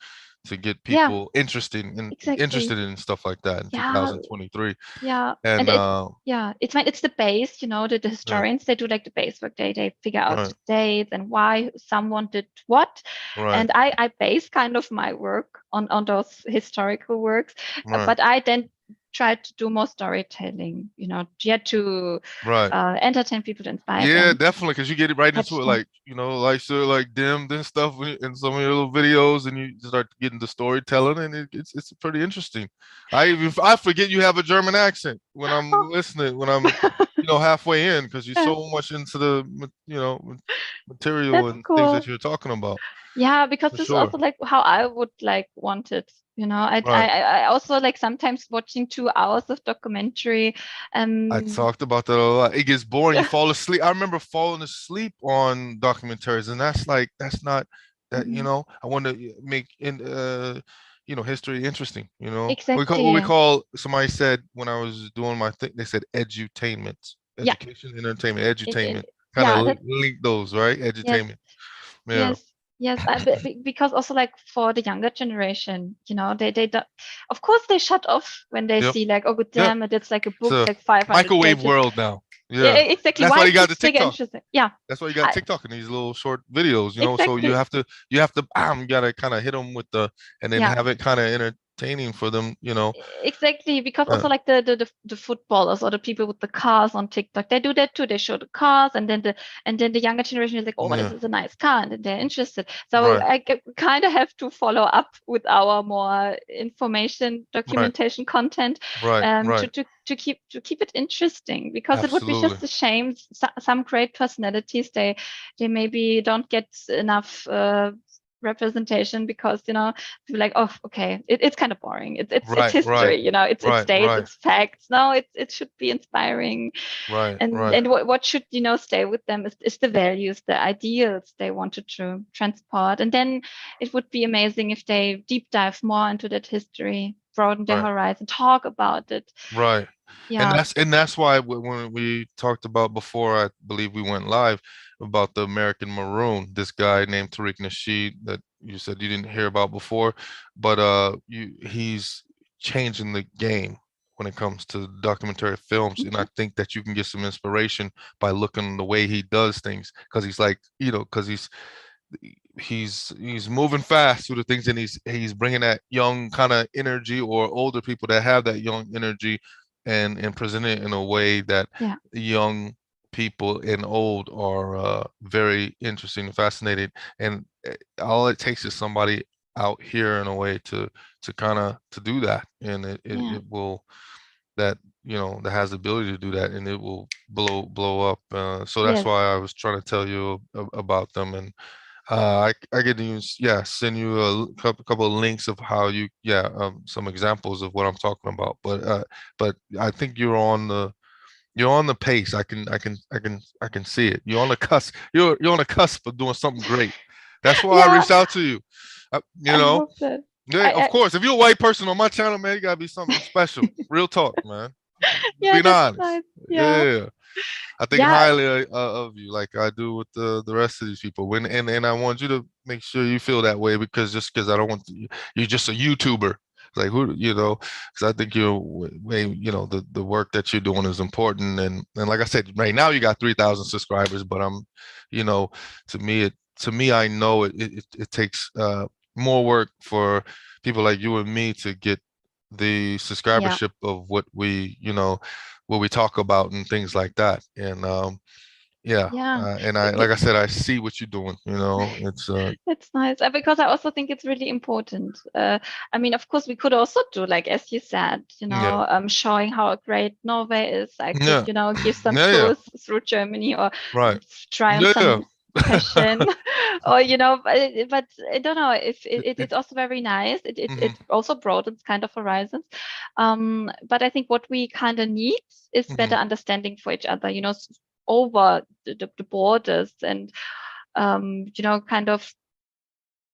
get yeah, people exactly. interested in stuff like that in Yeah, 2023. yeah, and And it's fine. It's the base, the yeah, historians, they do like the base work. They figure out right, the dates and why someone did what. right, And I base kind of my work on those historical works, right, but I then try to do more storytelling, yeah, to right. entertain people, to inspire Yeah, them, definitely, because you get it right into touch it, them. like like so, like dimmed and stuff in some of your little videos, and you start getting the storytelling, and it's pretty interesting. I forget you have a German accent when I'm Oh, listening, when I'm halfway in, because you're yeah, so much into the material that's and things that cool. you're talking about, Yeah, because for this is sure. also like how I would like want it. Right. I also like sometimes watching 2 hours of documentary. I Um, talked about that a lot. It gets boring. You fall asleep. I remember falling asleep on documentaries, and that's not that. mhm, I want to make history interesting. What we exactly. call. Somebody said when I was doing my thing, they said edutainment, Yeah. education, entertainment, It, edutainment. Kind of yeah. That. link those, right? Yes. Edutainment. Yeah. Yes. Yes. Because also like for the younger generation, they don't, of course they shut off when they Yep. see like, oh, good Yep. damn it, it's like a It's book, a like 500 microwave pages. world now. Yeah, Yeah. exactly. That's Why why you is got the this figure TikTok. interesting? Yeah. That's why you got I, TikTok and these little short videos, so you exactly. have to you gotta kind of hit them with and then Yeah. have it kind of entertaining for them. Exactly, because Uh, also like the footballers or the people with the cars on TikTok, they do that too. They show the cars, and then the younger generation is like, oh, but this yeah, is a nice car, and then they're interested. So right, I kind of have to follow up with our more information right, documentation content, right, right, to keep it interesting, because it would be absolutely, just a shame. Some great personalities, they maybe don't get enough representation, because people like, oh, okay, it's kind of boring. It's right, right, history, it's right, dates, right, it's facts. No, it should be inspiring. right, And right, what should stay with them is the values, the ideals they wanted to transport. And then it would be amazing if they deep dive more into that history, broaden their right. horizon, talk about it. Right. And Yeah. that's why when we talked about before, I believe we went live about the American Maroon, this guy named Tariq Nasheed that you said you didn't hear about before, but he's changing the game. when it comes to documentary films, and I Okay. think that you can get some inspiration by looking the way he does things, because he's like, because he's moving fast through the things, and he's bringing that young kind of energy, or older people that have that young energy, and present it in a way that Yeah. young people and old are very interesting and fascinated. And all it takes is somebody out here in a way to kind of to do that, and Yeah. it will, that that has the ability to do that, and it will blow up. So that's Yes. why I was trying to tell you about them. And I could use, yeah, send you a couple of links of how you, yeah, some examples of what I'm talking about. But I think you're on the pace. I can see it. You're on the cusp. You're on the cusp of doing something great. That's why I Yeah. reached out to you. You I know, hope that. yeah, of I course. If you're a white person on my channel, man, you gotta be something special. Real talk, man. Just yeah, being that's honest. nice. Yeah. Yeah. I think Yeah. highly of you, like I do with the rest of these people. When and I want you to make sure you feel that way, because just because I don't want you're just a YouTuber. Like who, because I think you're way, the work that you're doing is important. And like I said, right now you got 3,000 subscribers, but you know, to me, I know it takes more work for people like you and me to get the Yeah. subscribership of what we talk about and things like that. And yeah, Yeah. and I, like I said, I see what you're doing. It's That's nice. Because I also think it's really important. I mean, of course, we could also do, like, as you said, yeah, showing how great Norway is. I could, yeah, give some yeah, yeah, tours through Germany, or right, try on yeah, yeah, some fashion, or, but I don't know if it's also very nice. hmm It also broadens kind of horizons. But I think what we kind of need is hmm better understanding for each other, over the borders, and kind of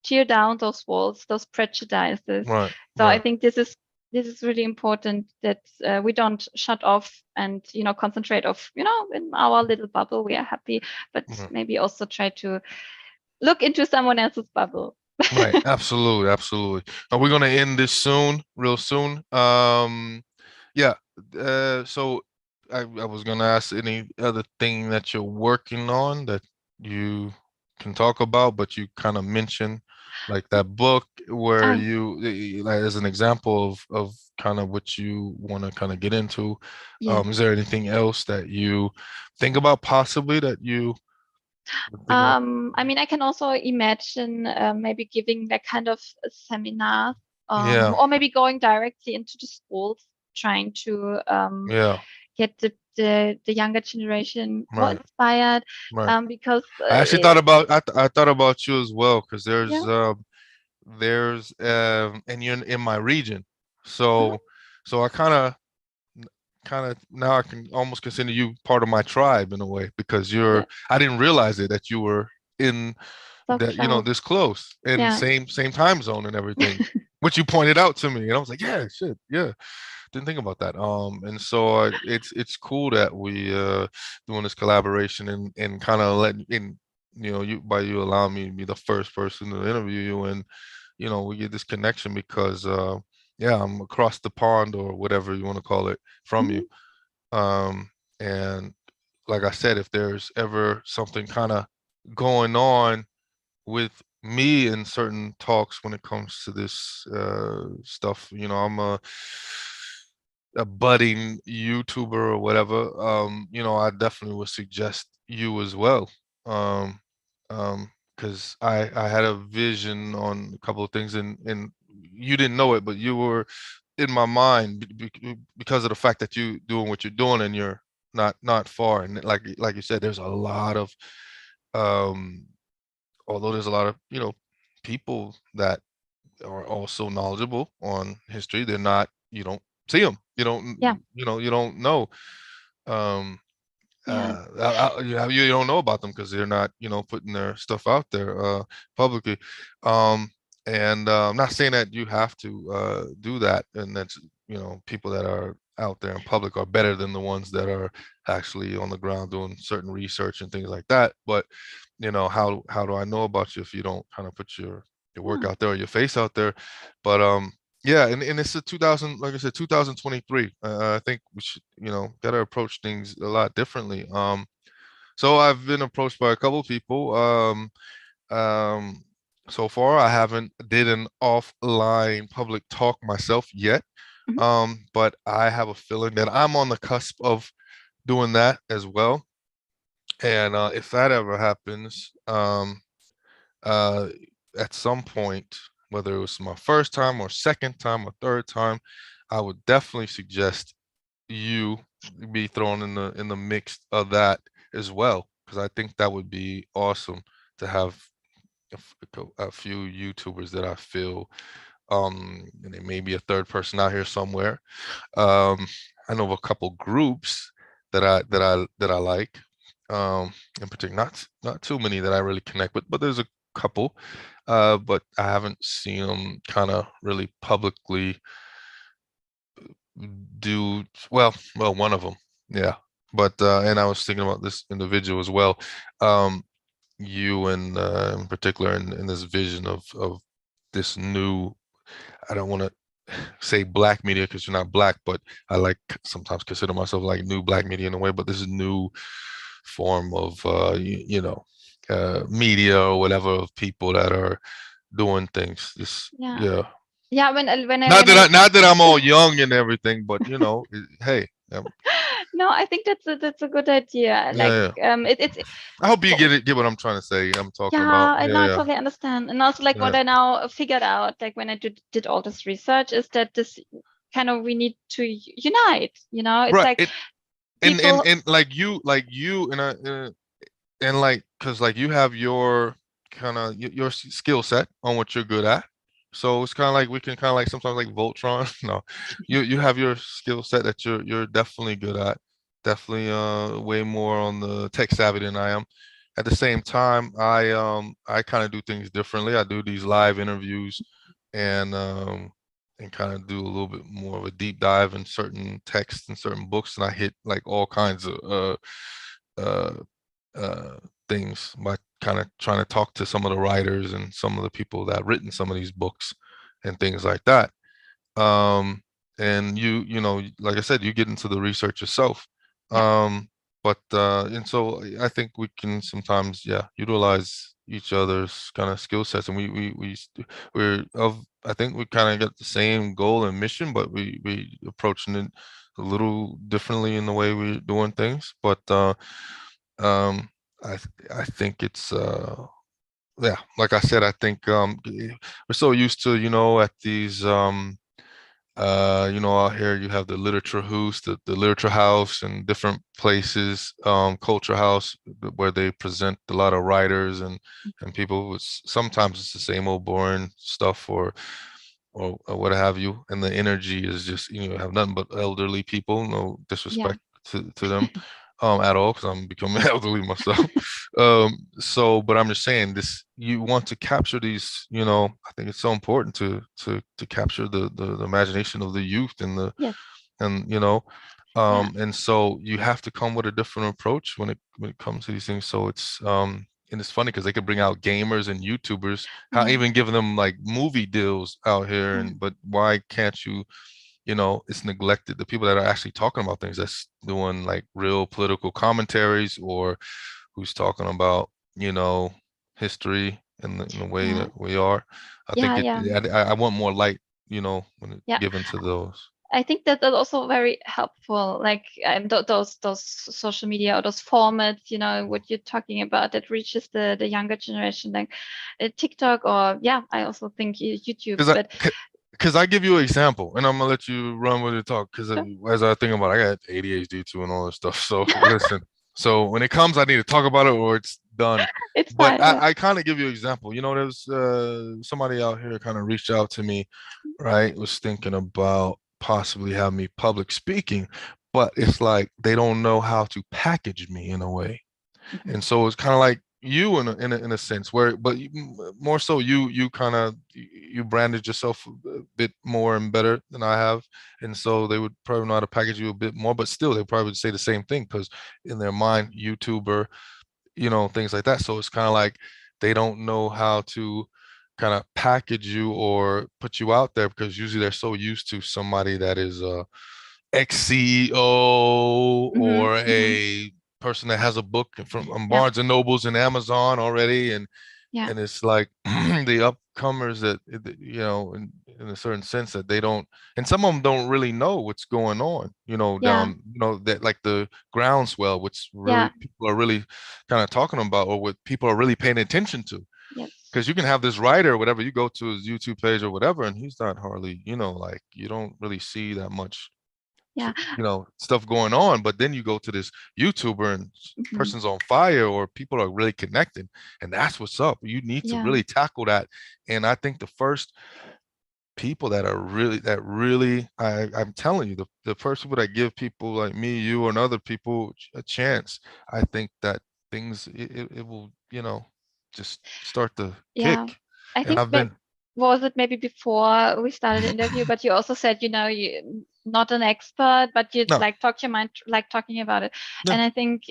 tear down those walls, those prejudices. right, So I right, think this is really important, that we don't shut off, and concentrate of, in our little bubble we are happy, but right. maybe also try to look into someone else's bubble. Right, absolutely, absolutely. Are we gonna end this soon, real soon? Yeah. So I was gonna ask any other thing that you're working on that you can talk about, but you kind of mentioned like that book where Ah, you, like, as an example of kind of what you want to kind of get into. yes. Is there anything else that you think about possibly that you would think about? I mean, I can also imagine maybe giving that kind of seminars, Yeah, or maybe going directly into the schools, trying to yeah, get the younger generation more right, inspired, right. because I actually I thought about you as well, because yeah. and you're in my region, Mhm. so I kind of now I can almost consider you part of my tribe in a way, because Yeah, I didn't realize it that you were in so that, close. this close, and Yeah. same time zone and everything, which you pointed out to me, and I was like, yeah, shit, yeah, didn't think about that. And so it's cool that we doing this collaboration, and kind of letting in, you allowing me to be the first person to interview you, and we get this connection because yeah, I'm across the pond, or whatever you want to call it, from you. Mhm. um and like I said, if there's ever something kind of going on with me in certain talks when it comes to this stuff, I'm a budding YouTuber or whatever, I definitely would suggest you as well. Um, because I had a vision on a couple of things, and you didn't know it, but you were in my mind, because of the fact that you doing what you're doing, and you're not far. And like you said, there's a lot of um although there's a lot of people that are also knowledgeable on history, they're not, you don't see them, Yeah. you don't know. um Yeah. you don't know about them because they're not, putting their stuff out there publicly. um and I'm not saying that you have to do that, and that's, people that are out there in public are better than the ones that are actually on the ground doing certain research and things like that. But how do I know about you if you don't kind of put your work Yeah. out there, or your face out there? But Yeah, and it's a 2000, like I said, 2023. I think we should, gotta approach things a lot differently. So I've been approached by a couple of people. Um, so far I haven't did an offline public talk myself yet. Mhm. But I have a feeling that I'm on the cusp of doing that as well. And if that ever happens, uh, at some point, whether it was my first time or second time or third time, I would definitely suggest you be thrown in the mix of that as well, because I think that would be awesome to have a few YouTubers that I feel, and there may be a third person out here somewhere. Um, I know of a couple groups that I like, in particular, not too many that I really connect with, but there's a couple. But I haven't seen them kind of really publicly do well. Well, one of them, yeah. But and I was thinking about this individual as well. Um, you and in particular in this vision of this new, I don't want to say black media because you're not black, but I like sometimes consider myself like new black media in a way, but this is new form of media or whatever, of people that are doing things. This, Yeah. yeah. Yeah, Not when that I not that I'm all young and everything, but hey, no, I think that's a good idea. yeah, Like, yeah. it's I hope you for, get what I'm trying to say. I'm talking about. yeah, I know, Yeah, I yeah, totally understand. And also, like, what yeah. I now figured out, like, when I did all this research, is that this kind of we need to unite. It's Right. like And people, like you and like, because like you have your kind of your skill set on what you're good at, so it's kind of like we can kind of like sometimes like Voltron. No, you have your skill set that you're definitely good at, definitely way more on the tech savvy than I am. At the same time, I kind of do things differently. I do these live interviews, and kind of do a little bit more of a deep dive in certain texts and certain books, and I hit like all kinds of uh uh, things by kind of trying to talk to some of the writers and some of the people that written some of these books and things like that. Um, and like I said, you get into the research yourself. yeah, But and so I think we can sometimes, yeah, utilize each other's kind of skill sets, and we're of I think we kind of got the same goal and mission, but we approaching it a little differently in the way we're doing things. But um, I think it's yeah, like I said, I think we're so used to, at these out here you have the literature house, the literature house and different places, culture house, where they present a lot of writers and people with sometimes it's the same old boring stuff, or what have you, and the energy is just, have nothing but elderly people. No yeah, disrespect to them at all, because I'm becoming elderly myself. So but I'm just saying, this, you want to capture these, I think it's so important to capture the imagination of the youth yes, and yeah, and so you have to come with a different approach when it comes to these things. So it's and it's funny because they could bring out gamers and YouTubers, how yeah, even giving them like movie deals out here, yeah, and but why can't you, it's neglected, the people that are actually talking about things, that's doing like real political commentaries, or who's talking about, history in the way yeah, that we are. I think yeah, yeah, I want more light, when it yeah. given to those. I think that that's also very helpful. Like, those social media or those formats, what you're talking about, that reaches the younger generation, like TikTok, or yeah, I also think YouTube. Because But I give you an example, and I'm gonna let you run with the talk. Because sure, as I think about it, I got ADHD too and all this stuff. So listen, so when it comes, I need to talk about it or it's done. it's But fine. Yeah. I kind of give you an example. There's somebody out here kind of reached out to me, right? Was thinking about possibly having me public speaking, but it's like they don't know how to package me in a way. Mhm. And so it's kind of like you in a sense, where but more so you kind of you branded yourself a bit more and better than I have, and so they would probably know how to package you a bit more, but still they probably would say the same thing, because in their mind, YouTuber, things like that. So it's kind of like they don't know how to kind of package you or put you out there, because usually they're so used to somebody that is ex-CEO Mm-hmm. or Mm-hmm. a person that has a book from Yeah. Barnes and Nobles and Amazon already, Yeah. and it's like the upcomers that in a certain sense that they don't, and some of them don't really know what's going on, Yeah. down, that like the groundswell, which really Yeah. people are really kind of talking about, or what people are really paying attention to. Yes. Because you can have this writer or whatever, you go to his YouTube page or whatever, and he's not hardly, like you don't really see that much, Yeah. stuff going on. But then you go to this YouTuber and Mm-hmm. person's on fire, or people are really connected, and that's what's up. You need to Yeah. really tackle that. And I think the first people that really, I'm telling you, the first people that give people like me, you, and other people a chance, I think that things it will, just start to Yeah. kick. I And think I've been was it maybe before we started the interview, but you also said, you not an expert, but you no, like talk your mind, like talking about it. yeah, And I think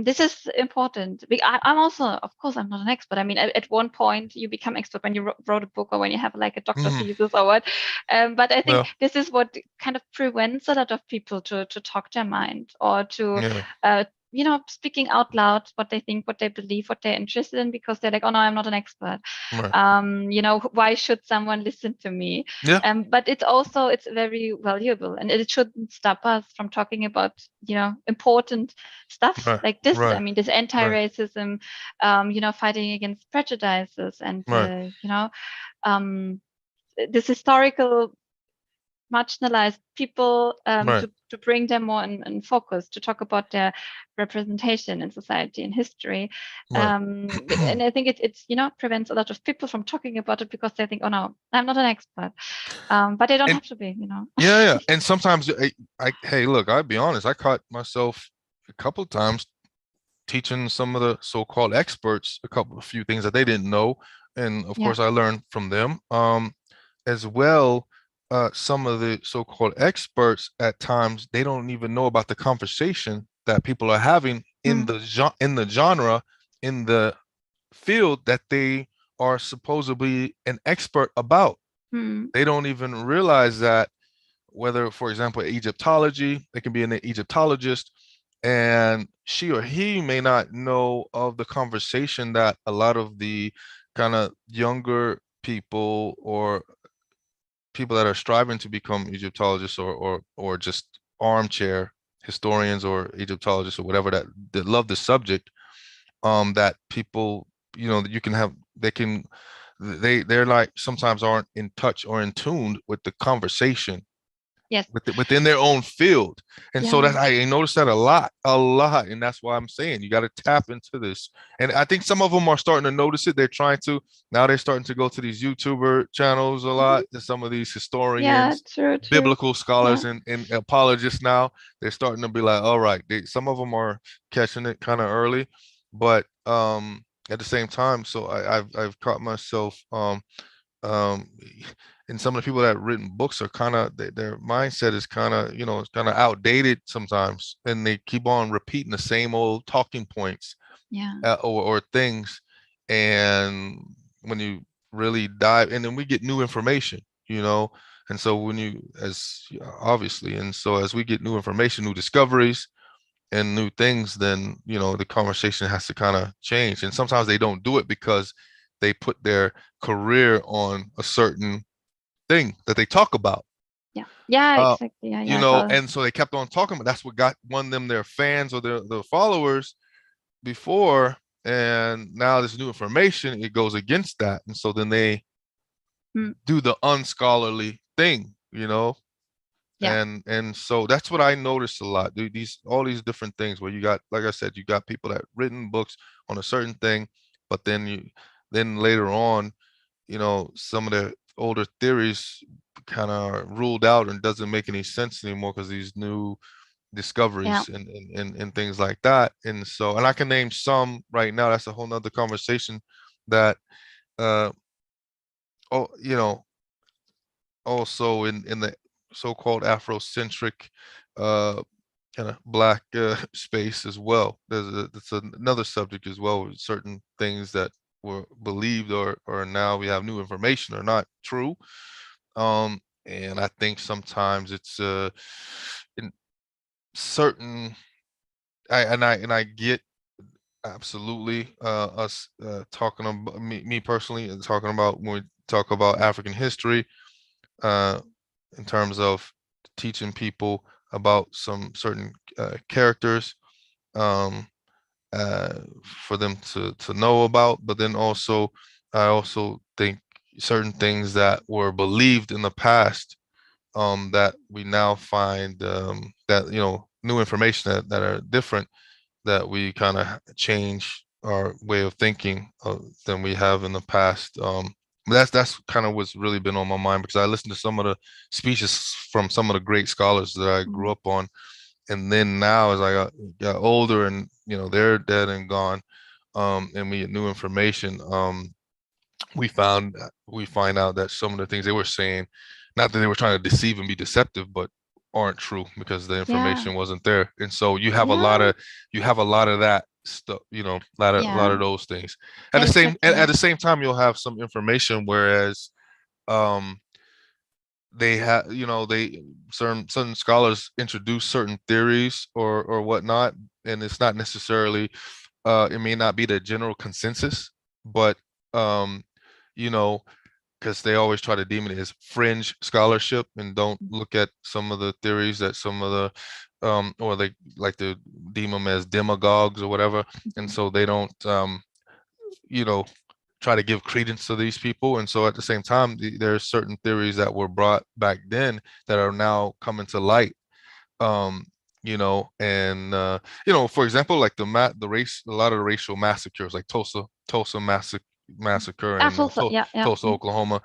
this is important. I'm also, of course, I'm not an expert. I mean, at one point you become expert when you wrote a book or when you have like a doctor mhm, thesis or what. But I think yeah, this is what kind of prevents a lot of people to talk their mind or to yeah, uh, speaking out loud what they think, what they believe, what they're interested in, because they're like, oh no, I'm not an expert. right, Why should someone listen to me? yeah, But it's very valuable, and it shouldn't stop us from talking about important stuff right, like this. I right, mean, this right, anti-racism, fighting against prejudices, and right, um, this historical marginalized people, right, to bring them more in focus, to talk about their representation in society and history. right. And I think it's prevents a lot of people from talking about it because they think, oh no, I'm not an expert. But they don't And have to be. yeah, yeah. And sometimes hey, look, I'll be honest, I caught myself a couple of times teaching some of the so-called experts a few things that they didn't know, and of Yeah. course I learned from them. As well, some of the so-called experts at times they don't even know about the conversation that people are having in Mm, the genre, in the field that they are supposedly an expert about. mm, They don't even realize that, whether, for example, Egyptology, they can be an Egyptologist, and she or he may not know of the conversation that a lot of the kind of younger people, or people that are striving to become Egyptologists, or just armchair historians or Egyptologists or whatever, that love the subject, that people, that you can have, they're like sometimes aren't in touch or in tune with the conversation yes. within their own field. And so Yeah. that I noticed that a lot. And that's why I'm saying you got to tap into this. And I think some of them are starting to notice it. They're trying to, now they're starting to go to these YouTuber channels a Hmm. lot, to some of these Yeah. historians, True. True. biblical Yeah. scholars, and apologists. Now they're starting to be like, all right, some of them are catching it kind of early, but at the same time, so I've caught myself, um and some of the people that have written books are kind of, their mindset is kind of, it's kind of outdated sometimes, and they keep on repeating the same old talking points, Yeah. or things. And when you really dive, and then we get new information, and so when you, as obviously, and so as we get new information, new discoveries, and new things, then the conversation has to kind of change. And sometimes they don't do it because they put their career on a certain thing that they talk about. Yeah. Yeah. uh Exactly. Yeah. Yeah. So and so they kept on talking, but that's what won them their fans, or their followers before. And now this new information, it goes against that, and so then they mm, do the unscholarly thing, yeah. and so that's what I noticed a lot. These all these different things where you got, like I said, you got people that written books on a certain thing, but then later on, some of the older theories kind of ruled out and doesn't make any sense anymore, because these new Yeah. discoveries, and things like that. And so, and I can name some right now. That's a whole nother conversation, that uh oh, also in the so-called Afrocentric, uh kind of black, space as well. That's another subject as well, with certain things that were believed or now we have new information are not true. And I think sometimes it's in certain I get absolutely us talking about me personally and talking about when we talk about African history uh in terms of teaching people about some certain characters um for them to know about, but then also I also think certain things that were believed in the past that we now find that new information that are different, that we kind of change our way of thinking than we have in the past. But that's kind of what's really been on my mind because I listened to some of the speeches from some of the great scholars that I grew Mm. up on, and then now as I got older and they're dead and gone, and we get new information, we find out that some of the things they were saying, not that they were trying to deceive and be deceptive, but aren't true because the Yeah. information wasn't there. And so Yeah. you have a lot of that stuff, a lot of Yeah. those things. At Yeah. the same at Exactly. the same time, you'll have some information, whereas um they have they certain scholars introduce certain theories or whatnot, and it's not necessarily it may not be the general consensus, but um you know because they always try to deem it as fringe scholarship and don't look at some of the theories that some of the or they like to deem them as demagogues or whatever, and Mhm. so they don't you know try to give credence to these people. And so at the same time, there are certain theories that were brought back then that are now coming to light. Um, and for example, like the race, a lot of the racial massacres, like Tulsa massacre and Also, yeah, yeah. Tulsa, Oklahoma.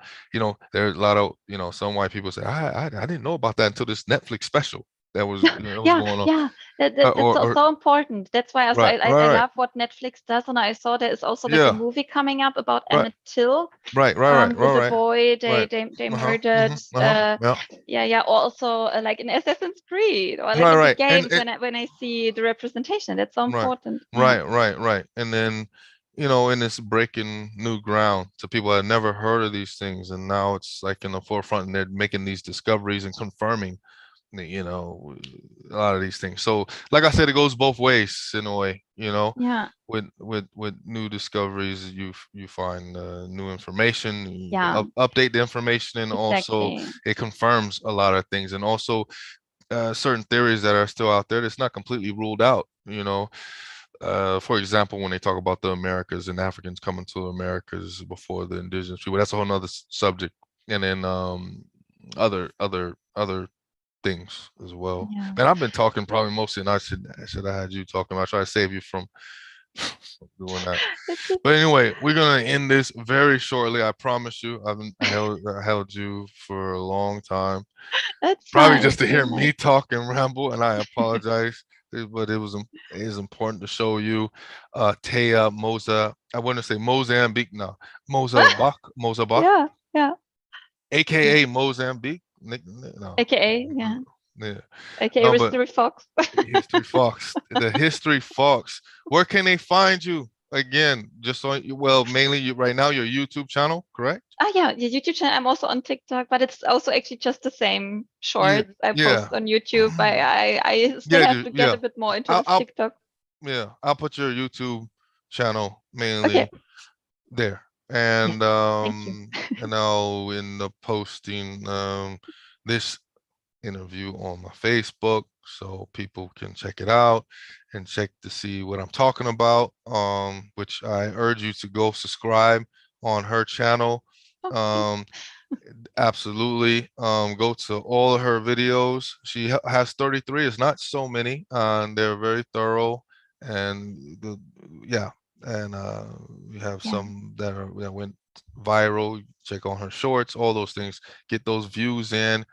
There's a lot of some white people say, I didn't know about that until this Netflix special that was Yeah, going on. yeah. That's so, Or so important. That's why also right, I right, right, love what Netflix does, and I saw there is also like a yeah, movie coming up about right, Emmett Till, right, right, right, with right, a right, boy right. they Uh-huh. murdered. Uh-huh. Yeah. Yeah, yeah. Also, like in Assassin's Creed or like Right, in the right. games when I see the representation, that's so Right, important. Yeah, right, right, right. And then, and it's breaking new ground to people that had never heard of these things. And now it's like in the forefront and they're making these discoveries and confirming, a lot of these things. So, like I said, it goes both ways in a way, yeah, with new discoveries, you find new information, you yeah. update the information, and also Exactly. it confirms a lot of things. And also certain theories that are still out there that's not completely ruled out. For example, when they talk about the Americas and Africans coming to Americas before the indigenous people, that's a whole nother subject. And then other things as well. Yeah. Man, I've been talking probably mostly, and I should have had you talking. I try to save you from doing that. It's But anyway, we're gonna end this very shortly. I promise you. I held you for a long time, it's probably fine. just It's to hear really me nice. talk and ramble, and I apologize. But it is important to show you Thea Mosa. I want to say Mozambique now. Mosebach, Yeah, yeah, yeah. aka Mozambique. No, AKA, yeah. yeah, AKA no, but Mystery Fox. History Fox, the History Fox. Where can they find you? Again, just on well, mainly right now your YouTube channel, correct? Ah, yeah, the YouTube channel. I'm also on TikTok, but it's also actually just the same Yeah, shorts I yeah, post on YouTube. I still yeah, have to get yeah. a bit more into I'll, this I'll TikTok. yeah, I'll put your YouTube channel Okay. mainly there, Yeah. Thank you. and I'll in the posting this interview on my Facebook so people can check it out and check to see what I'm talking about. Which I urge you to go subscribe on her channel. Oh, thank you. Um, Absolutely. Go to all of her videos. She has 33. It's not so many. They're very thorough, and yeah, and we have Yeah. some that went viral. Check on her shorts, all those things. Get those views in.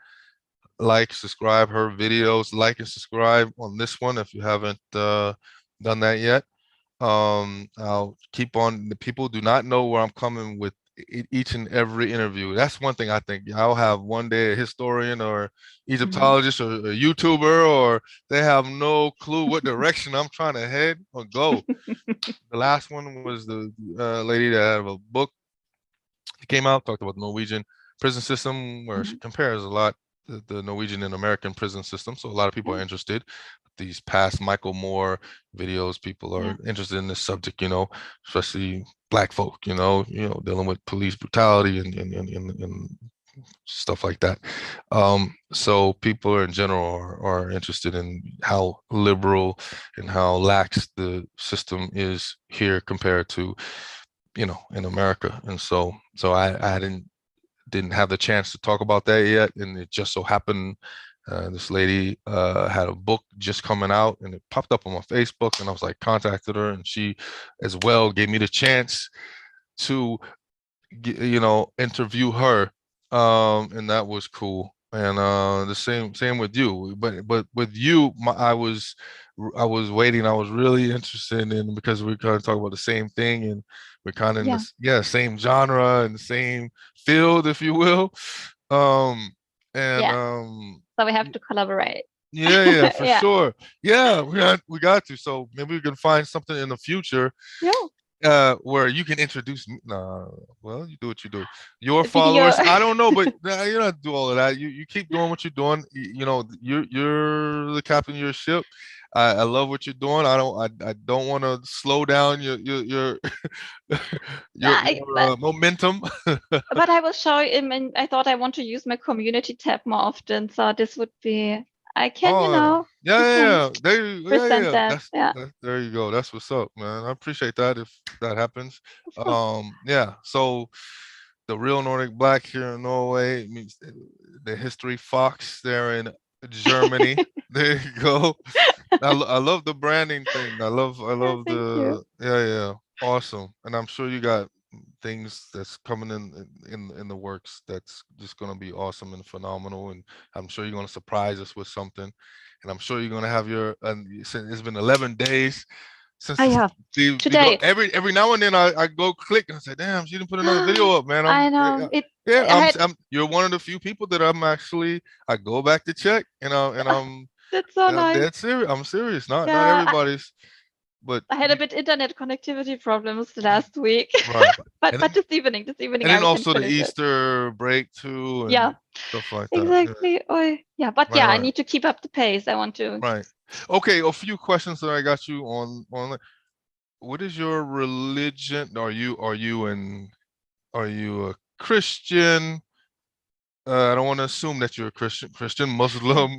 Like, subscribe her videos. Like and subscribe on this one if you haven't done that yet. I'll keep on. The people do not know where I'm coming with each and every interview. That's one thing I think I'll have one day a historian or Mhm. Egyptologist or a YouTuber, or they have no clue what direction I'm trying to head or go. The last one was the lady that had a book. It came out, talked about the Norwegian prison system, where she Mhm. compares a lot the Norwegian and American prison system. So a lot of people Yeah. are interested. These past Michael Moore videos, people Yeah. are interested in this subject, especially black folk, dealing with police brutality and stuff like that. So people in general are interested in how liberal and how lax the system is here compared to in America. And so I didn't have the chance to talk about that yet. And it just so happened this lady had a book just coming out, and it popped up on my Facebook, and I was like contacted her, and she as well gave me the chance to interview her, and that was cool. And the same with you, but with you, I was waiting. I was really interested in, because we kind of talk about the same thing, and we're kind of in Yeah. this, yeah, same genre and the same field, if you will. Um, and Yeah. So we have to collaborate. yeah, yeah, for Yeah. sure. Yeah, we got to. So maybe we can find something in the future Yeah. where you can introduce me. Nah, well, you do what you do. Your Video. followers, I don't know, but nah, you don't have to do all of that. You keep doing what you're doing. You're the captain of your ship. I love what you're doing. I don't want to slow down your your But momentum. I will show you. I thought I want to use my community tab more often, so this would be. I can, Oh, yeah, we yeah, can yeah. Yeah, present yeah. that. Yeah. There you go. That's what's up, man. I appreciate that if that happens. Yeah. So the real Nordic Black here in Norway means the History Fox there in Germany. There you go. I love the branding thing. I Yeah. love Thank you. yeah, yeah. Awesome. And I'm sure you got things that's coming in the works that's just gonna be awesome and phenomenal. And I'm sure you're gonna surprise us with something. And I'm sure you're gonna have your since it's been 11 days since I have the video. today. Every now and then I go click and I say, damn, she didn't put another video up, man. I know it. Yeah, I had you're one of the few people that I go back to check, and I'm that's so nice. dead serious. I'm serious. Not Yeah, everybody's, but I had a bit internet connectivity problems last week, right. but And then this evening and then I can also the finish it. Easter break too, Yeah, and stuff like that. Yeah, exactly. Oh, yeah, but right, yeah, I right, need to keep up the pace. I want to. right. Okay, a few questions that I got you on. What is your religion? Are you a Christian? I don't want to assume that you're a Christian, Muslim,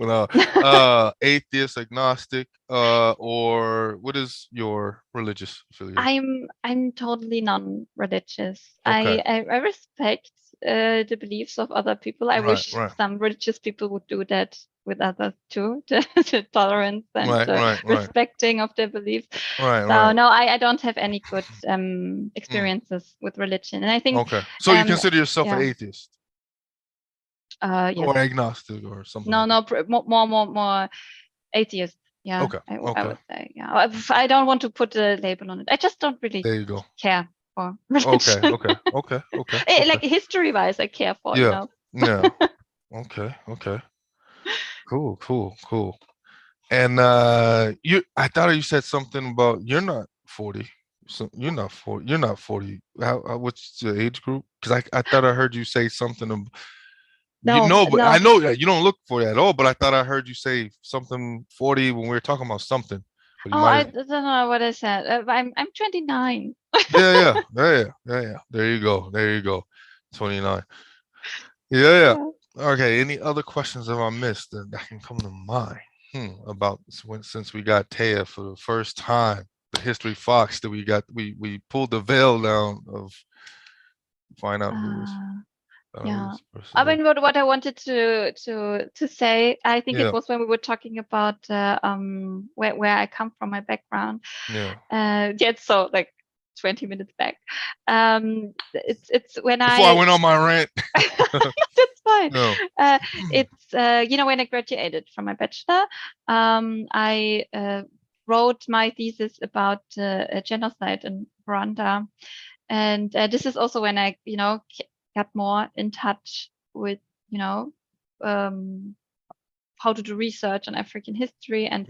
atheist, agnostic, or what is your religious affiliation? I'm totally non-religious. Okay, I respect the beliefs of other people. I right, wish right, some religious people would do that with others too, the tolerance and right, right, right, respecting of their beliefs. right, So right. no, I don't have any good Mm, experiences with religion, and I think okay, so you um consider yourself an yeah atheist yes, or agnostic or something no like that? no more atheist. Yeah, Okay, I okay, would say, yeah. I don't want to put a label on it. I just don't really there you go. care for Okay, religion. okay, okay, okay, Like okay. history wise, I care for, Yeah, yeah. Okay, okay. Cool, cool, cool. And I thought you said something about you're not 40. So you're not 40. You're not 40. What's the age group? Because I thought I heard you say something No, but I no. know that you don't look 40 at all, but I thought I heard you say something 40 when we were talking about something. But you Oh, might I have don't know what I said. I'm 29. yeah, yeah, yeah, yeah, yeah, yeah. There you go. There you go. 29. Yeah, yeah. Yeah. Okay. Any other questions have I missed that can come to mind? About since we got Taya for the first time, the History Fox that we pulled the veil down of find out Uh, who yeah. this person I is. mean, what I wanted to say, I think it Yeah, was when we were talking about where I come from, my background. yeah. Yeah, so like 20 minutes back. It's when Before I I went on my rant. that's fine. No. It's when I graduated from my bachelor, I wrote my thesis about a genocide in Rwanda, And this is also when I, got more in touch with, you know, um, how to do research on African history. And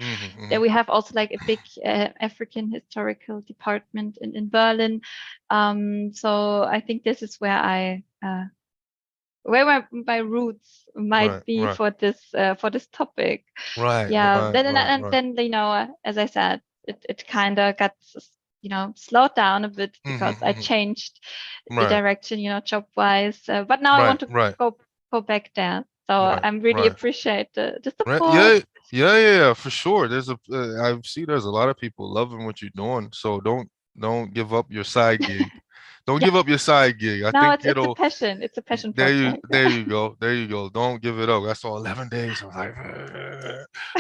there we have also like a big African historical department in Berlin. So I think this is where where my roots might Right, be right, for this topic. right, Yeah. right, Then right, and right. then as I said, it kind of got slowed down a bit because I Hmm. changed the Right, direction, job wise. But now I right, want to right, go back there. So right, I'm really right. appreciate the Right. support. Yeah, yeah, yeah, yeah, for sure. I see there's a lot of people loving what you're doing. So don't give up your side gig. Don't Yeah. give up your side gig. I Now think it's a it'll passion. It's a passion project. there you go. There you go. Don't give it up. That's all 11 days. I was like,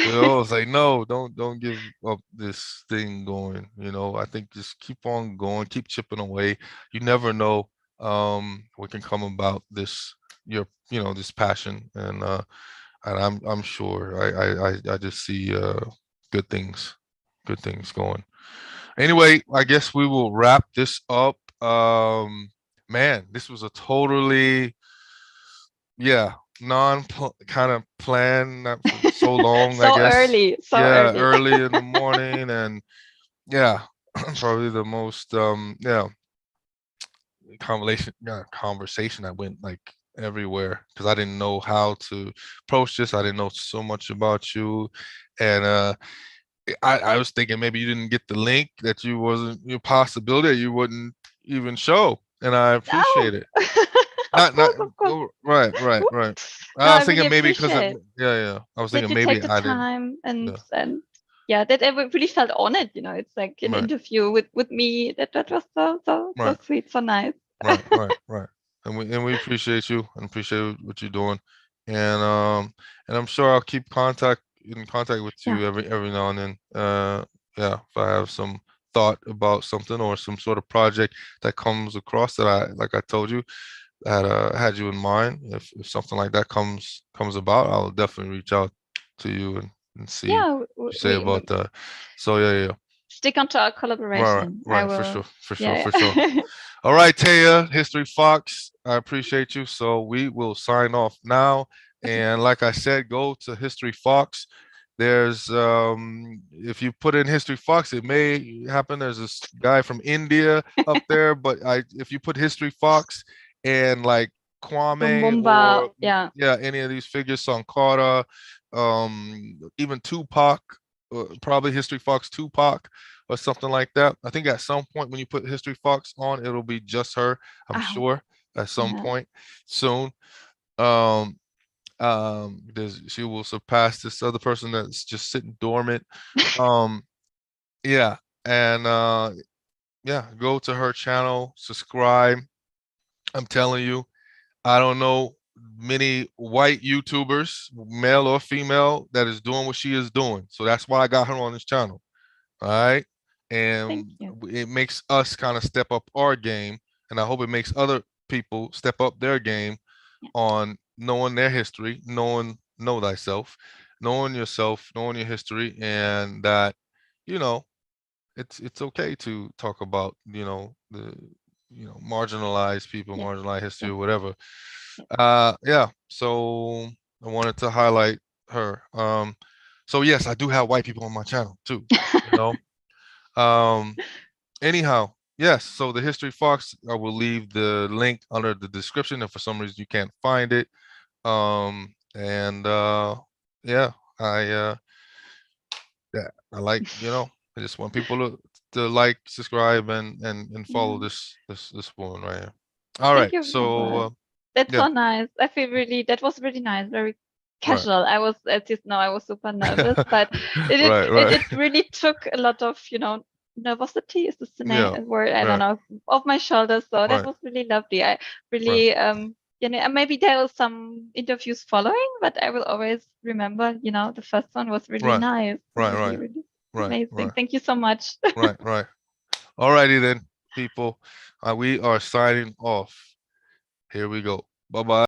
it's like, no, don't give up this thing going. I think just keep on going, keep chipping away. You never know what can come about this passion and I'm sure I just see good things good things going. Anyway, I guess we will wrap this up. Man, this was a totally non kind of plan, not for so long, I So guess. early, so Yeah, early. early in the morning and yeah, probably the most conversation that went like everywhere because I didn't know how to approach this. I didn't know so much about you, and I was thinking maybe you didn't get the link that you wasn't your possibility that you wouldn't even show, and I Oh, appreciate it. of Not course, of course. oh, right, right, Whoop. right. No, I I was really thinking maybe because appreciate yeah. I was that thinking you take maybe the I didn't. time and Yeah, yeah, that I really felt honored. It's like an right. interview with me. That was so Right, sweet, so nice. right. And we appreciate you and appreciate what you're doing. And I'm sure I'll keep in contact with Yeah, you every now and then. Yeah, if I have some thought about something or some sort of project that comes across that like I told you, that had you in mind. If something like that comes about, I'll definitely reach out to you and see what yeah. you say about that. So yeah. Stick on to our Right, collaboration. I right, for will. sure, for sure, Yeah, for sure. yeah. All right, Taya, History Fox, I appreciate you. So we will sign off now. Okay. And like I said, go to History Fox. There's if you put in History Fox, it may happen. There's this guy from India up there, but if you put History Fox and like Kwame Lumumba. or Yeah. yeah, any of these figures, Sankara, even Tupac, probably History Fox Tupac or something like that. I think at some point when you put History Fox on, it'll be just her. I'm I hope. sure at some Yeah. point soon. Um, she will surpass this other person that's just sitting dormant. Um, yeah, and yeah, go to her channel, subscribe. I'm telling you, I don't know many white YouTubers, male or female, that is doing what she is doing. So that's why I got her on this channel. All right. Thank And you. it makes us kind of step up our game. And I hope it makes other people step up their game Yeah. on knowing their history, know thyself, knowing yourself, knowing your history, and that, you know, it's okay to talk about, the marginalized people, Yes. marginalized history Yes. or whatever. Yes. Yeah. So I wanted to highlight her. So yes, I do have white people on my channel too, you know. Um, anyhow, yes. So the History Fox, I will leave the link under the description if for some reason you can't find it. And yeah, I yeah, I like, I just want people to like, subscribe, and follow Yeah. this woman right here. All Thank right. you very So much. That's yeah, so nice. I feel that was really nice, very right. casual. I was, as you know, I was super nervous, but Right, right. it really took a lot of, nervosity, is this the name Yeah, word? I don't right, know, off my shoulders. So that right, was really lovely. I right, really, and maybe there are some interviews following, but I will always remember, the first one was really right, nice, right, really, right, really right, amazing. right, Thank you so much. right, right. All righty then, people. We are signing off. Here we go. Bye bye.